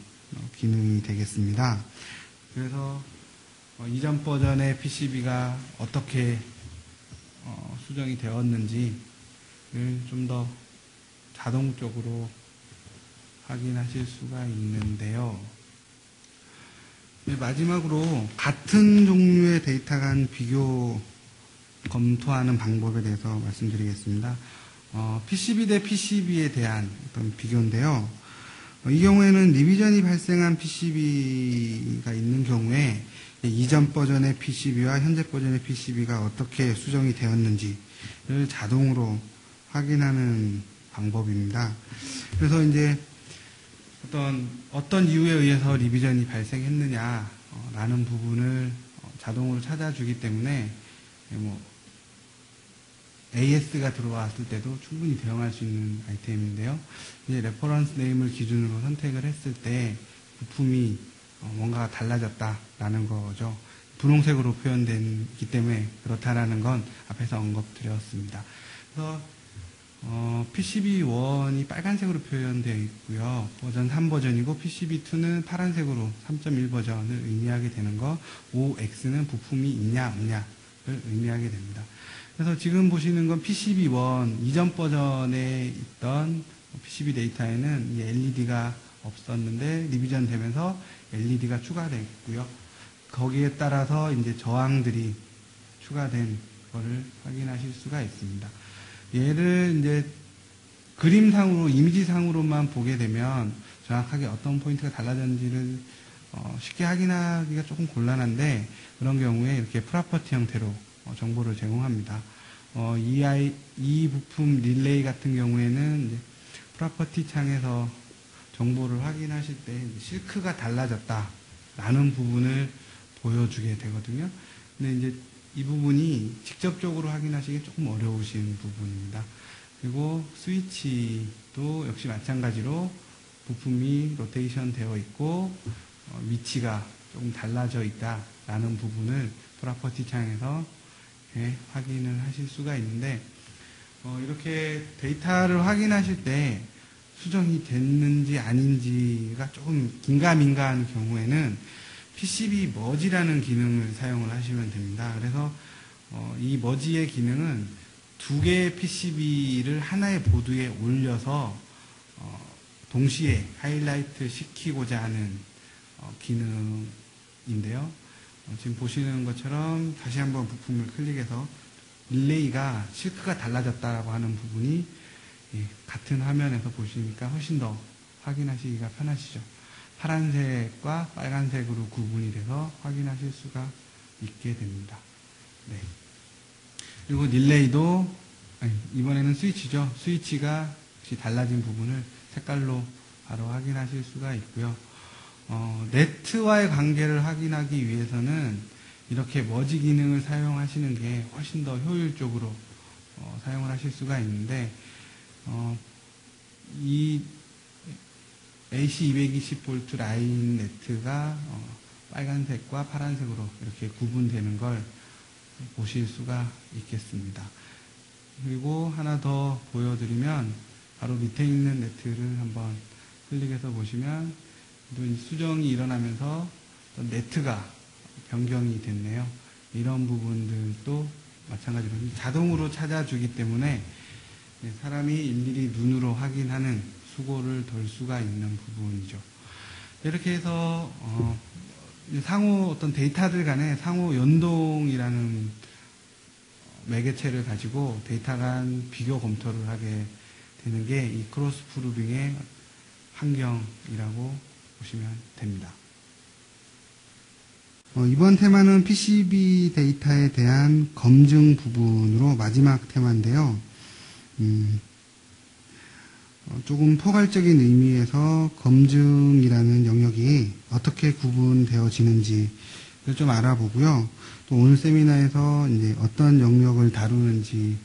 기능이 되겠습니다. 그래서 이전 버전의 PCB가 어떻게 수정이 되었는지를 좀 더 자동적으로 확인하실 수가 있는데요. 마지막으로 같은 종류의 데이터 간 비교 검토하는 방법에 대해서 말씀드리겠습니다. PCB 대 PCB에 대한 어떤 비교인데요. 이 경우에는 리비전이 발생한 PCB가 있는 경우에 이전 버전의 PCB와 현재 버전의 PCB가 어떻게 수정이 되었는지를 자동으로 확인하는 방법입니다. 그래서 이제 어떤 이유에 의해서 리비전이 발생했느냐라는 부분을 자동으로 찾아주기 때문에 AS가 들어왔을 때도 충분히 대응할 수 있는 아이템인데요. 이제 레퍼런스 네임을 기준으로 선택을 했을 때 부품이 뭔가가 달라졌다라는 거죠. 분홍색으로 표현되기 때문에 그렇다라는 건 앞에서 언급드렸습니다. 그래서 PCB1이 빨간색으로 표현되어 있고요. 버전 3 버전이고 PCB2는 파란색으로 3.1 버전을 의미하게 되는 거, OX는 부품이 있냐 없냐를 의미하게 됩니다. 그래서 지금 보시는 건 PCB1 이전 버전에 있던 PCB 데이터에는 LED가 없었는데 리비전 되면서 LED가 추가됐고요. 거기에 따라서 이제 저항들이 추가된 거를 확인하실 수가 있습니다. 얘를 이제 그림상으로, 이미지상으로만 보게 되면 정확하게 어떤 포인트가 달라졌는지를 쉽게 확인하기가 조금 곤란한데, 그런 경우에 이렇게 프로퍼티 형태로 정보를 제공합니다. 이 부품 릴레이 같은 경우에는 이제 프로퍼티 창에서 정보를 확인하실 때 실크가 달라졌다라는 부분을 보여주게 되거든요. 근데 이제 이 부분이 직접적으로 확인하시기 조금 어려우신 부분입니다. 그리고 스위치도 역시 마찬가지로 부품이 로테이션 되어 있고 위치가 조금 달라져 있다라는 부분을 프로퍼티 창에서 확인을 하실 수가 있는데, 이렇게 데이터를 확인하실 때 수정이 됐는지 아닌지가 조금 긴가민가한 경우에는 PCB 머지라는 기능을 사용을 하시면 됩니다. 그래서 이 머지의 기능은 두 개의 PCB를 하나의 보드에 올려서 동시에 하이라이트 시키고자 하는 기능인데요. 지금 보시는 것처럼 다시 한번 부품을 클릭해서 릴레이가 실크가 달라졌다라고 하는 부분이 같은 화면에서 보시니까 훨씬 더 확인하시기가 편하시죠. 파란색과 빨간색으로 구분이 돼서 확인하실 수가 있게 됩니다. 네. 그리고 릴레이도 이번에는 스위치죠. 스위치가 역시 달라진 부분을 색깔로 바로 확인하실 수가 있고요. 네트와의 관계를 확인하기 위해서는 이렇게 머지 기능을 사용하시는 게 훨씬 더 효율적으로 사용을 하실 수가 있는데, 이 AC220V 라인 네트가 빨간색과 파란색으로 이렇게 구분되는 걸 보실 수가 있겠습니다. 그리고 하나 더 보여드리면 바로 밑에 있는 네트를 한번 클릭해서 보시면 또 수정이 일어나면서 네트가 변경이 됐네요. 이런 부분들도 마찬가지로 자동으로 찾아주기 때문에 사람이 일일이 눈으로 확인하는 수고를 덜 수가 있는 부분이죠. 이렇게 해서 상호 어떤 데이터들 간의 상호 연동이라는 매개체를 가지고 데이터 간 비교 검토를 하게 되는 게 이 크로스 프루빙의 환경이라고 보시면 됩니다. 이번 테마는 PCB 데이터에 대한 검증 부분으로 마지막 테마인데요. 조금 포괄적인 의미에서 검증이라는 영역이 어떻게 구분되어지는지를 좀 알아보고요. 또 오늘 세미나에서 이제 어떤 영역을 다루는지에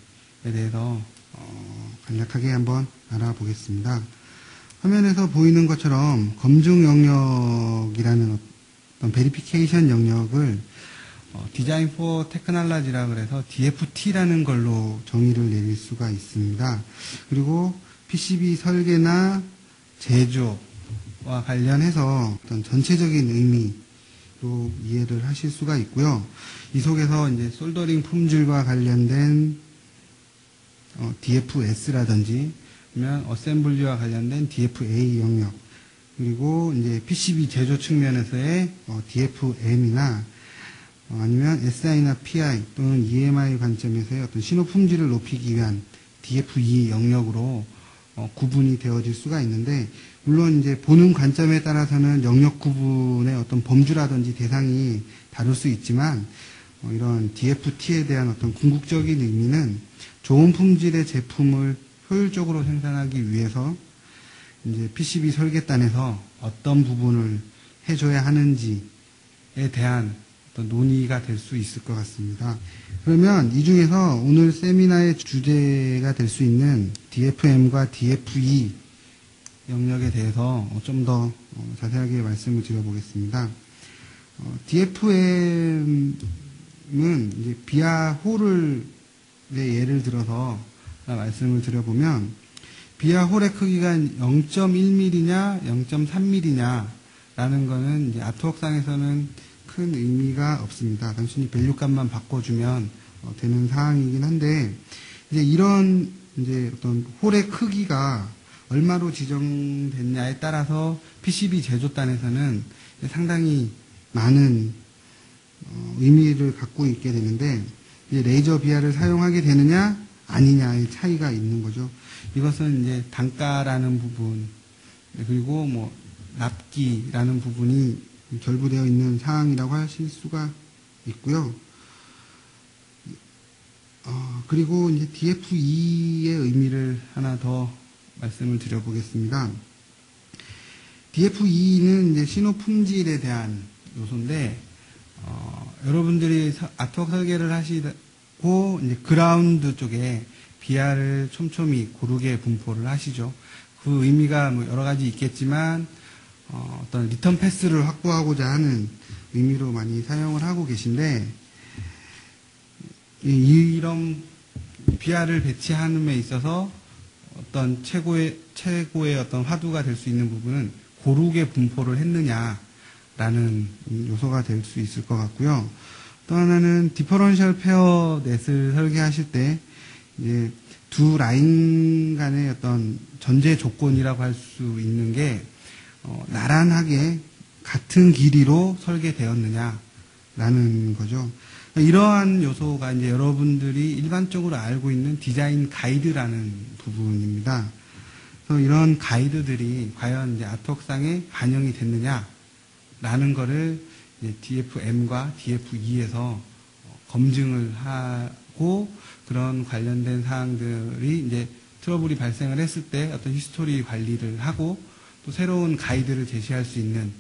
대해서 간략하게 한번 알아보겠습니다. 화면에서 보이는 것처럼 검증 영역이라는 어떤 베리피케이션 영역을 디자인 포 테크놀로지라 그래서 DFT라는 걸로 정의를 내릴 수가 있습니다. 그리고 PCB 설계나 제조와 관련해서 어떤 전체적인 의미로 이해를 하실 수가 있고요. 이 속에서 이제 솔더링 품질과 관련된 DFS라든지 아니면 어셈블리와 관련된 DFA 영역, 그리고 이제 PCB 제조 측면에서의 DFM이나 아니면 SI나 PI 또는 EMI 관점에서의 어떤 신호 품질을 높이기 위한 DFE 영역으로 구분이 되어질 수가 있는데, 물론 이제 보는 관점에 따라서는 영역 구분의 어떤 범주라든지 대상이 다를 수 있지만, 이런 DFT에 대한 어떤 궁극적인 의미는 좋은 품질의 제품을 효율적으로 생산하기 위해서 이제 PCB 설계단에서 어떤 부분을 해줘야 하는지에 대한 어떤 논의가 될 수 있을 것 같습니다. 그러면 이 중에서 오늘 세미나의 주제가 될 수 있는 DFM과 DFE 영역에 대해서 좀 더 자세하게 말씀을 드려보겠습니다. DFM은 이제 비아홀을 예를 들어서 말씀을 드려보면, 비아홀의 크기가 0.1mm냐 0.3mm냐 라는 거는 이제 아트웍상에서는 큰 의미가 없습니다. 단순히 밸류 값만 바꿔주면 되는 사항이긴 한데, 이제 이런 이제 어떤 홀의 크기가 얼마로 지정됐냐에 따라서 PCB 제조단에서는 상당히 많은 의미를 갖고 있게 되는데, 이제 레이저 비아를 사용하게 되느냐 아니냐의 차이가 있는 거죠. 이것은 이제 단가라는 부분, 그리고 뭐 납기라는 부분이 결부되어 있는 사항이라고 하실 수가 있고요. 그리고 이제 DFE의 의미를 하나 더 말씀을 드려보겠습니다. DFE는 이제 신호 품질에 대한 요소인데, 여러분들이 아트웍 설계를 하시고 이제 그라운드 쪽에 비아를 촘촘히 고르게 분포를 하시죠. 그 의미가 뭐 여러 가지 있겠지만 어떤 리턴 패스를 확보하고자 하는 의미로 많이 사용을 하고 계신데, 이런 비아를 배치하는 데 있어서 어떤 최고의 어떤 화두가 될 수 있는 부분은 고르게 분포를 했느냐라는 요소가 될 수 있을 것 같고요. 또 하나는 디퍼런셜 페어 넷을 설계하실 때 이제 두 라인 간의 어떤 전제 조건이라고 할 수 있는 게 나란하게 같은 길이로 설계되었느냐라는 거죠. 이러한 요소가 이제 여러분들이 일반적으로 알고 있는 디자인 가이드라는 부분입니다. 그래서 이런 가이드들이 과연 이제 아트웍상에 반영이 됐느냐라는 거를 이제 DFM과 DFE에서 검증을 하고, 그런 관련된 사항들이 이제 트러블이 발생을 했을 때 어떤 히스토리 관리를 하고, 또 새로운 가이드를 제시할 수 있는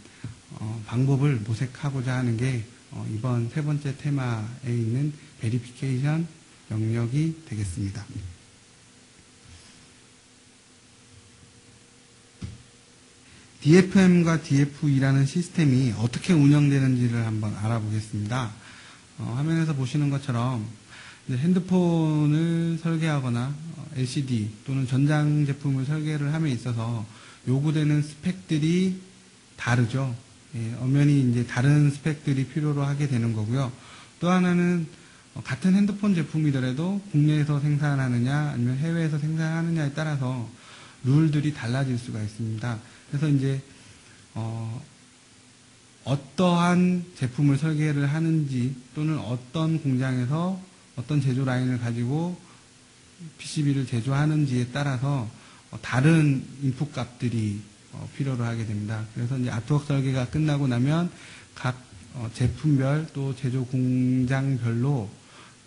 방법을 모색하고자 하는 게 이번 세 번째 테마에 있는 베리피케이션 영역이 되겠습니다. DFM과 DFE라는 시스템이 어떻게 운영되는지를 한번 알아보겠습니다. 화면에서 보시는 것처럼 이제 핸드폰을 설계하거나 LCD 또는 전장 제품을 설계를 함에 있어서 요구되는 스펙들이 다르죠. 엄연히 이제 다른 스펙들이 필요로 하게 되는 거고요. 또 하나는 같은 핸드폰 제품이더라도 국내에서 생산하느냐 아니면 해외에서 생산하느냐에 따라서 룰들이 달라질 수가 있습니다. 그래서 이제 어떠한 제품을 설계를 하는지 또는 어떤 공장에서 어떤 제조 라인을 가지고 PCB를 제조하는지에 따라서 다른 인풋 값들이 필요로 하게 됩니다. 그래서 이제 아트웍 설계가 끝나고 나면 각 제품별 또 제조 공장별로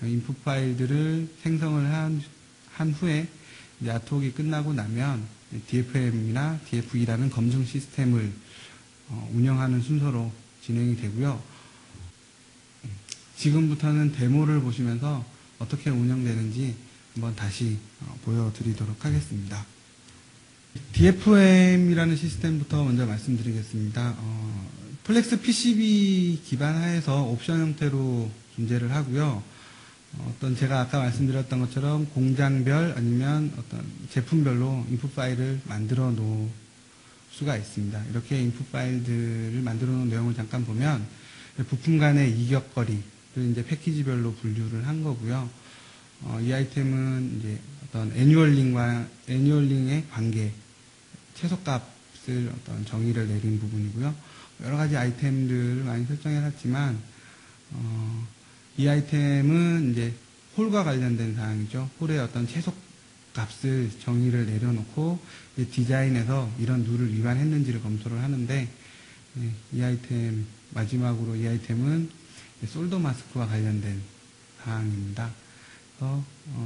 인풋 파일들을 생성을 한 후에 이제 아트웍이 끝나고 나면 DFM이나 DFE라는 검증 시스템을 운영하는 순서로 진행이 되고요. 지금부터는 데모를 보시면서 어떻게 운영되는지 한번 다시 보여드리도록 하겠습니다. DFM이라는 시스템부터 먼저 말씀드리겠습니다. 플렉스 PCB 기반 하에서 옵션 형태로 존재를 하고요. 제가 아까 말씀드렸던 것처럼 공장별 아니면 어떤 제품별로 인풋 파일을 만들어 놓을 수가 있습니다. 이렇게 인풋 파일들을 만들어 놓은 내용을 잠깐 보면 부품 간의 이격거리를 이제 패키지별로 분류를 한 거고요. 이 아이템은 이제 어떤 애뉴얼링의 관계, 최소값을 어떤 정의를 내린 부분이고요. 여러 가지 아이템들을 많이 설정해 놨지만, 이 아이템은 이제 홀과 관련된 사항이죠. 홀의 어떤 최소값을 정의를 내려놓고 디자인에서 이런 룰을 위반했는지를 검토를 하는데, 이 아이템, 마지막으로 이 아이템은 솔더 마스크와 관련된 사항입니다. 그래서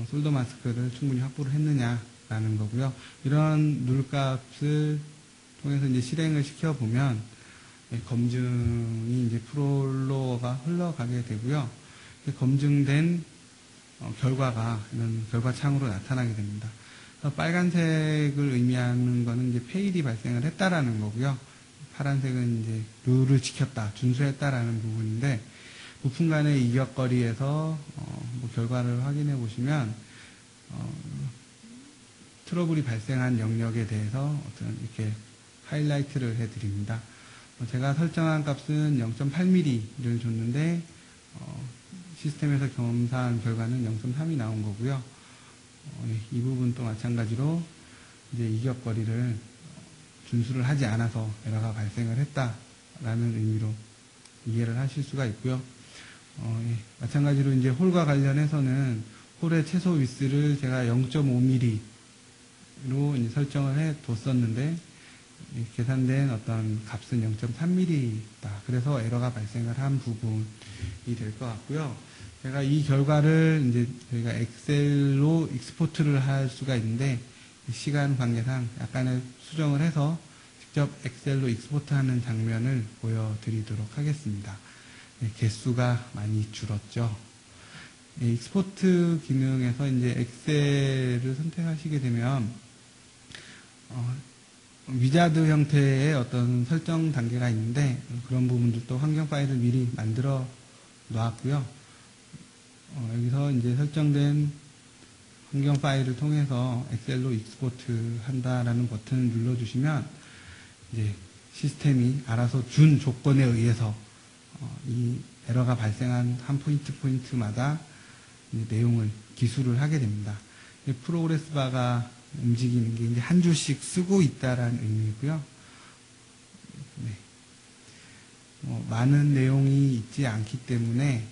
솔더 마스크를 충분히 확보를 했느냐라는 거고요. 이런 룰값을 통해서 이제 실행을 시켜보면 검증이 이제 프롤로가 흘러가게 되고요. 검증된 결과가 이런 결과창으로 나타나게 됩니다. 빨간색을 의미하는 거는 이제 페일이 발생을 했다라는 거고요. 파란색은 이제 룰을 지켰다, 준수했다라는 부분인데, 부품 간의 이격거리에서 결과를 확인해 보시면 트러블이 발생한 영역에 대해서 어떤 이렇게 하이라이트를 해드립니다. 제가 설정한 값은 0.8mm를 줬는데 시스템에서 검사한 결과는 0.3이 나온 거고요. 이 부분도 마찬가지로 이제 이격거리를 준수를 하지 않아서 에러가 발생을 했다라는 의미로 이해를 하실 수가 있고요. 마찬가지로 이제 홀과 관련해서는 홀의 최소 위스를 제가 0.5mm로 이제 설정을 해 뒀었는데 계산된 어떤 값은 0.3mm다. 그래서 에러가 발생을 한 부분이 될 것 같고요. 제가 이 결과를 이제 저희가 엑셀로 익스포트를 할 수가 있는데 시간 관계상 약간의 수정을 해서 직접 엑셀로 익스포트하는 장면을 보여드리도록 하겠습니다. 개수가 많이 줄었죠. 익스포트 기능에서 이제 엑셀을 선택하시게 되면 위자드 형태의 어떤 설정 단계가 있는데 그런 부분들도 환경 파일을 미리 만들어 놨고요. 여기서 이제 설정된 환경 파일을 통해서 엑셀로 익스포트 한다라는 버튼을 눌러주시면 이제 시스템이 알아서 준 조건에 의해서 이 에러가 발생한 한 포인트마다 내용을 기술을 하게 됩니다. 프로그레스 바가 움직이는 게 이제 한 줄씩 쓰고 있다라는 의미고요. 많은 내용이 있지 않기 때문에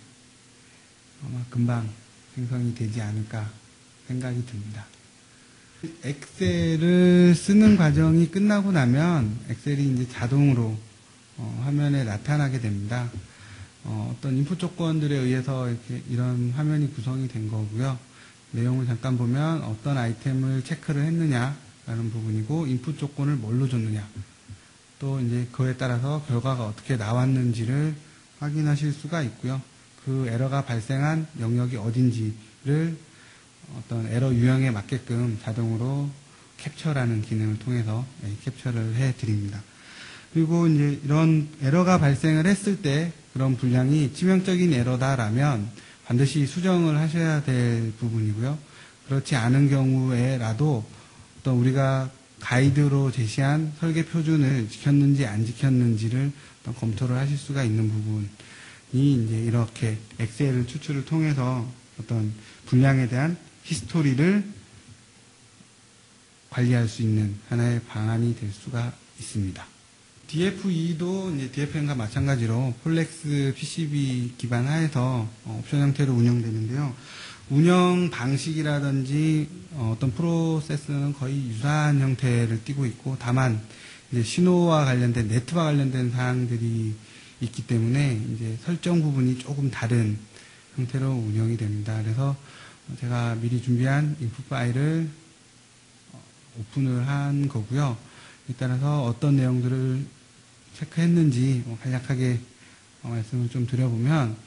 아마 금방 생성이 되지 않을까 생각이 듭니다. 엑셀을 쓰는 과정이 끝나고 나면 엑셀이 이제 자동으로 화면에 나타나게 됩니다. 어떤 인풋 조건들에 의해서 이렇게 이런 화면이 구성이 된 거고요. 내용을 잠깐 보면 어떤 아이템을 체크를 했느냐라는 부분이고 인풋 조건을 뭘로 줬느냐 또 이제 그에 따라서 결과가 어떻게 나왔는지를 확인하실 수가 있고요. 그 에러가 발생한 영역이 어딘지를 어떤 에러 유형에 맞게끔 자동으로 캡처라는 기능을 통해서 캡처를 해 드립니다. 그리고 이제 이런 에러가 발생을 했을 때 그런 불량이 치명적인 에러다라면 반드시 수정을 하셔야 될 부분이고요. 그렇지 않은 경우에라도 또 우리가 가이드로 제시한 설계 표준을 지켰는지 안 지켰는지를 검토를 하실 수가 있는 부분이 이제 이렇게 엑셀 추출을 통해서 어떤 불량에 대한 히스토리를 관리할 수 있는 하나의 방안이 될 수가 있습니다. DFE도 이제 DFM과 마찬가지로 폴렉스 PCB 기반 하에서 옵션 형태로 운영되는데요. 운영 방식이라든지 어떤 프로세스는 거의 유사한 형태를 띠고 있고, 다만 이제 신호와 관련된 네트와 관련된 사항들이 있기 때문에 이제 설정 부분이 조금 다른 형태로 운영이 됩니다. 그래서 제가 미리 준비한 인풋 파일을 오픈을 한 거고요. 에 따라서 어떤 내용들을 체크했는지 간략하게 말씀을 좀 드려보면,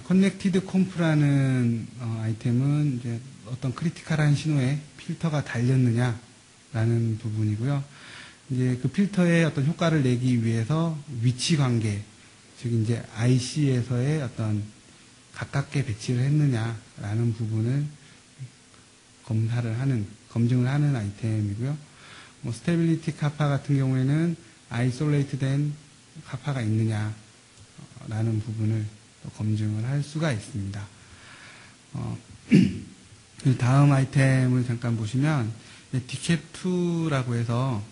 커넥티드 콤프라는 아이템은 이제 어떤 크리티컬한 신호에 필터가 달렸느냐라는 부분이고요. 이제 그 필터의 어떤 효과를 내기 위해서 위치 관계, 즉 이제 IC에서의 어떤 가깝게 배치를 했느냐라는 부분을 검증을 하는 아이템이고요. 스테빌리티 카파 같은 경우에는 아이솔레이트된 카파가 있느냐라는 부분을 또 검증을 할 수가 있습니다. 다음 아이템을 잠깐 보시면 디캡2라고 해서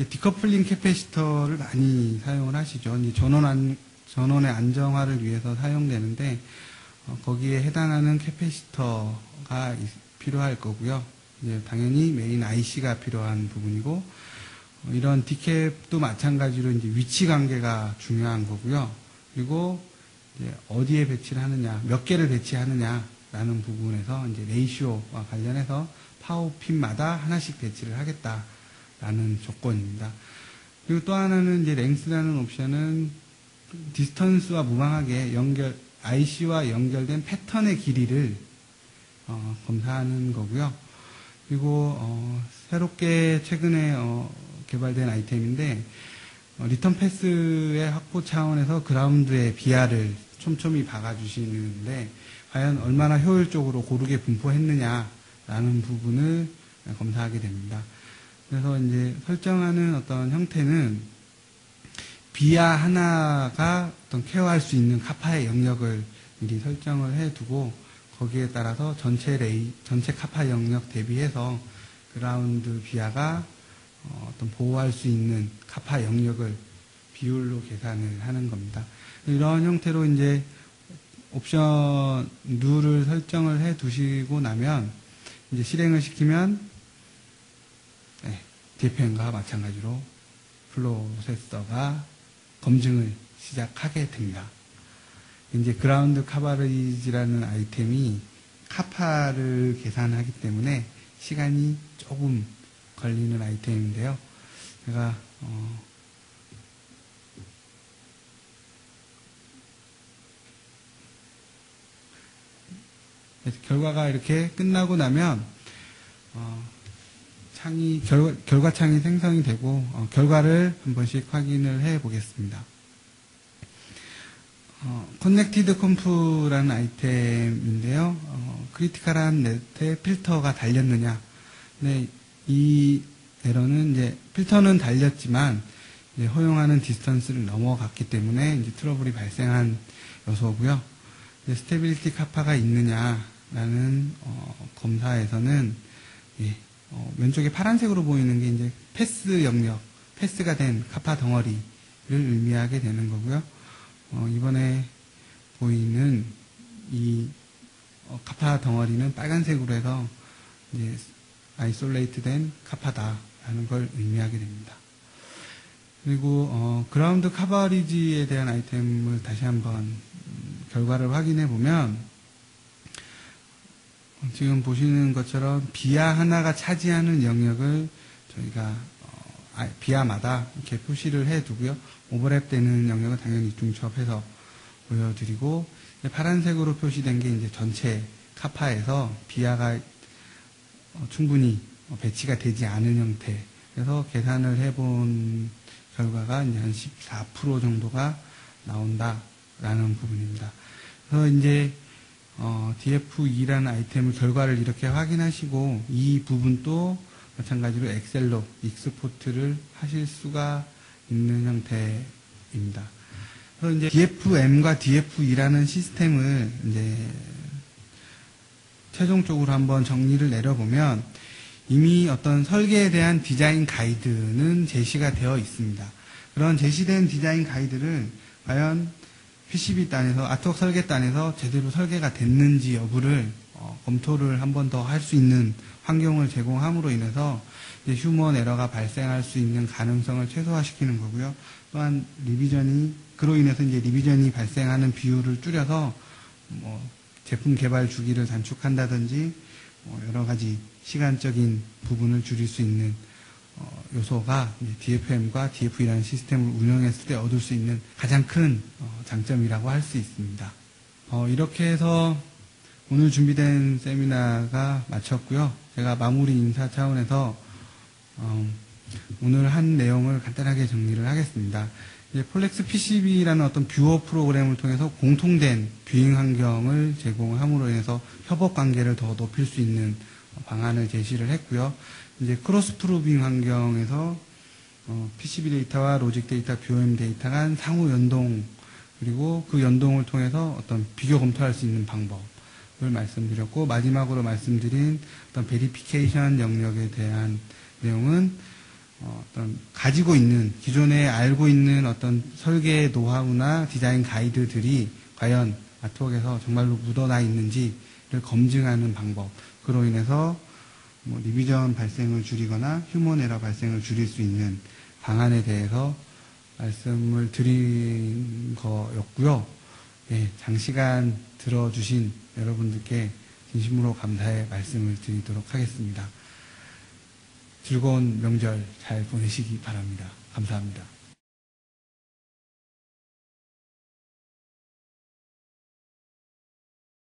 디커플링 캐패시터를 많이 사용을 하시죠. 전원의 안정화를 위해서 사용되는데 거기에 해당하는 캐패시터가 필요할 거고요. 이제 당연히 메인 IC가 필요한 부분이고, 이런 디캡도 마찬가지로 이제 위치 관계가 중요한 거고요. 그리고 이제 어디에 배치를 하느냐, 몇 개를 배치하느냐라는 부분에서 이제 레이시오와 관련해서 파워핀마다 하나씩 배치를 하겠다라는 조건입니다. 그리고 또 하나는 이제 랭스라는 옵션은 디스턴스와 무방하게 IC와 연결된 패턴의 길이를 검사하는 거고요. 그리고 새롭게 최근에 개발된 아이템인데, 리턴 패스의 확보 차원에서 그라운드에 비아를 촘촘히 박아주시는데 과연 얼마나 효율적으로 고르게 분포했느냐라는 부분을 검사하게 됩니다. 그래서 이제 설정하는 어떤 형태는 비아 하나가 어떤 케어할 수 있는 카파의 영역을 미리 설정을 해두고, 거기에 따라서 전체 카파 영역 대비해서 그라운드 비아가 어떤 보호할 수 있는 카파 영역을 비율로 계산을 하는 겁니다. 이런 형태로 이제 옵션 룰을 설정을 해 두시고 나면 이제 실행을 시키면 DFM과 마찬가지로 프로세서가 검증을 시작하게 됩니다. 이제 그라운드 카바리지라는 아이템이 카파를 계산하기 때문에 시간이 조금 걸리는 아이템인데요. 제가 결과가 이렇게 끝나고 나면 결과 창이 생성이 되고 결과를 한 번씩 확인을 해 보겠습니다. 커넥티드 컴프라는 아이템인데요. 크리티컬한 네트에 필터가 달렸느냐. 네, 이 에러는 이제 필터는 달렸지만 이제 허용하는 디스턴스를 넘어갔기 때문에 이제 트러블이 발생한 요소고요. 이제 스테빌리티 카파가 있느냐라는 검사에서는 왼쪽에 파란색으로 보이는 게 이제 패스 영역, 패스가 된 카파 덩어리를 의미하게 되는 거고요. 이번에 보이는 이 카파 덩어리는 빨간색으로 해서 이제 아이솔레이트된 카파다라는 걸 의미하게 됩니다. 그리고 그라운드 카바리지에 대한 아이템을 다시 한번 결과를 확인해 보면 지금 보시는 것처럼 비아 하나가 차지하는 영역을 저희가 비아마다 이렇게 표시를 해 두고요. 오버랩되는 영역은 당연히 중첩해서 보여드리고, 파란색으로 표시된 게 이제 전체 카파에서 비아가 충분히 배치가 되지 않은 형태. 그래서 계산을 해본 결과가 이제 한 14% 정도가 나온다라는 부분입니다. 그래서 이제 DF2라는 아이템의 결과를 이렇게 확인하시고 이 부분도 마찬가지로 엑셀로 익스포트를 하실 수가 있는 형태입니다. 그래서 이제 DFM과 DF2라는 시스템을 이제 최종적으로 한번 정리를 내려보면 이미 어떤 설계에 대한 디자인 가이드는 제시가 되어 있습니다. 그런 제시된 디자인 가이드를 과연 PCB단에서, 아트웍 설계단에서 제대로 설계가 됐는지 여부를 검토를 한 번 더 할 수 있는 환경을 제공함으로 인해서 이제 휴먼 에러가 발생할 수 있는 가능성을 최소화시키는 거고요. 또한 그로 인해서 이제 리비전이 발생하는 비율을 줄여서 제품 개발 주기를 단축한다든지 여러 가지 시간적인 부분을 줄일 수 있는 요소가 DFM과 DF2라는 시스템을 운영했을 때 얻을 수 있는 가장 큰 장점이라고 할 수 있습니다. 이렇게 해서 오늘 준비된 세미나가 마쳤고요. 제가 마무리 인사 차원에서 오늘 한 내용을 간단하게 정리를 하겠습니다. 폴렉스 PCB라는 어떤 뷰어 프로그램을 통해서 공통된 뷰잉 환경을 제공함으로 인해서 협업 관계를 더 높일 수 있는 방안을 제시를 했고요. 이제 크로스 프로빙 환경에서 PCB 데이터와 로직 데이터, BOM 데이터 간 상호 연동, 그리고 그 연동을 통해서 어떤 비교 검토할 수 있는 방법을 말씀드렸고, 마지막으로 말씀드린 어떤 베리피케이션 영역에 대한 내용은 어떤 가지고 있는, 기존에 알고 있는 어떤 설계 노하우나 디자인 가이드들이 과연 아트웍에서 정말로 묻어나 있는지를 검증하는 방법, 그로 인해서 리비전 발생을 줄이거나 휴먼 에러 발생을 줄일 수 있는 방안에 대해서 말씀을 드린 거였고요. 장시간 들어주신 여러분들께 진심으로 감사의 말씀을 드리도록 하겠습니다. 즐거운 명절 잘 보내시기 바랍니다. 감사합니다.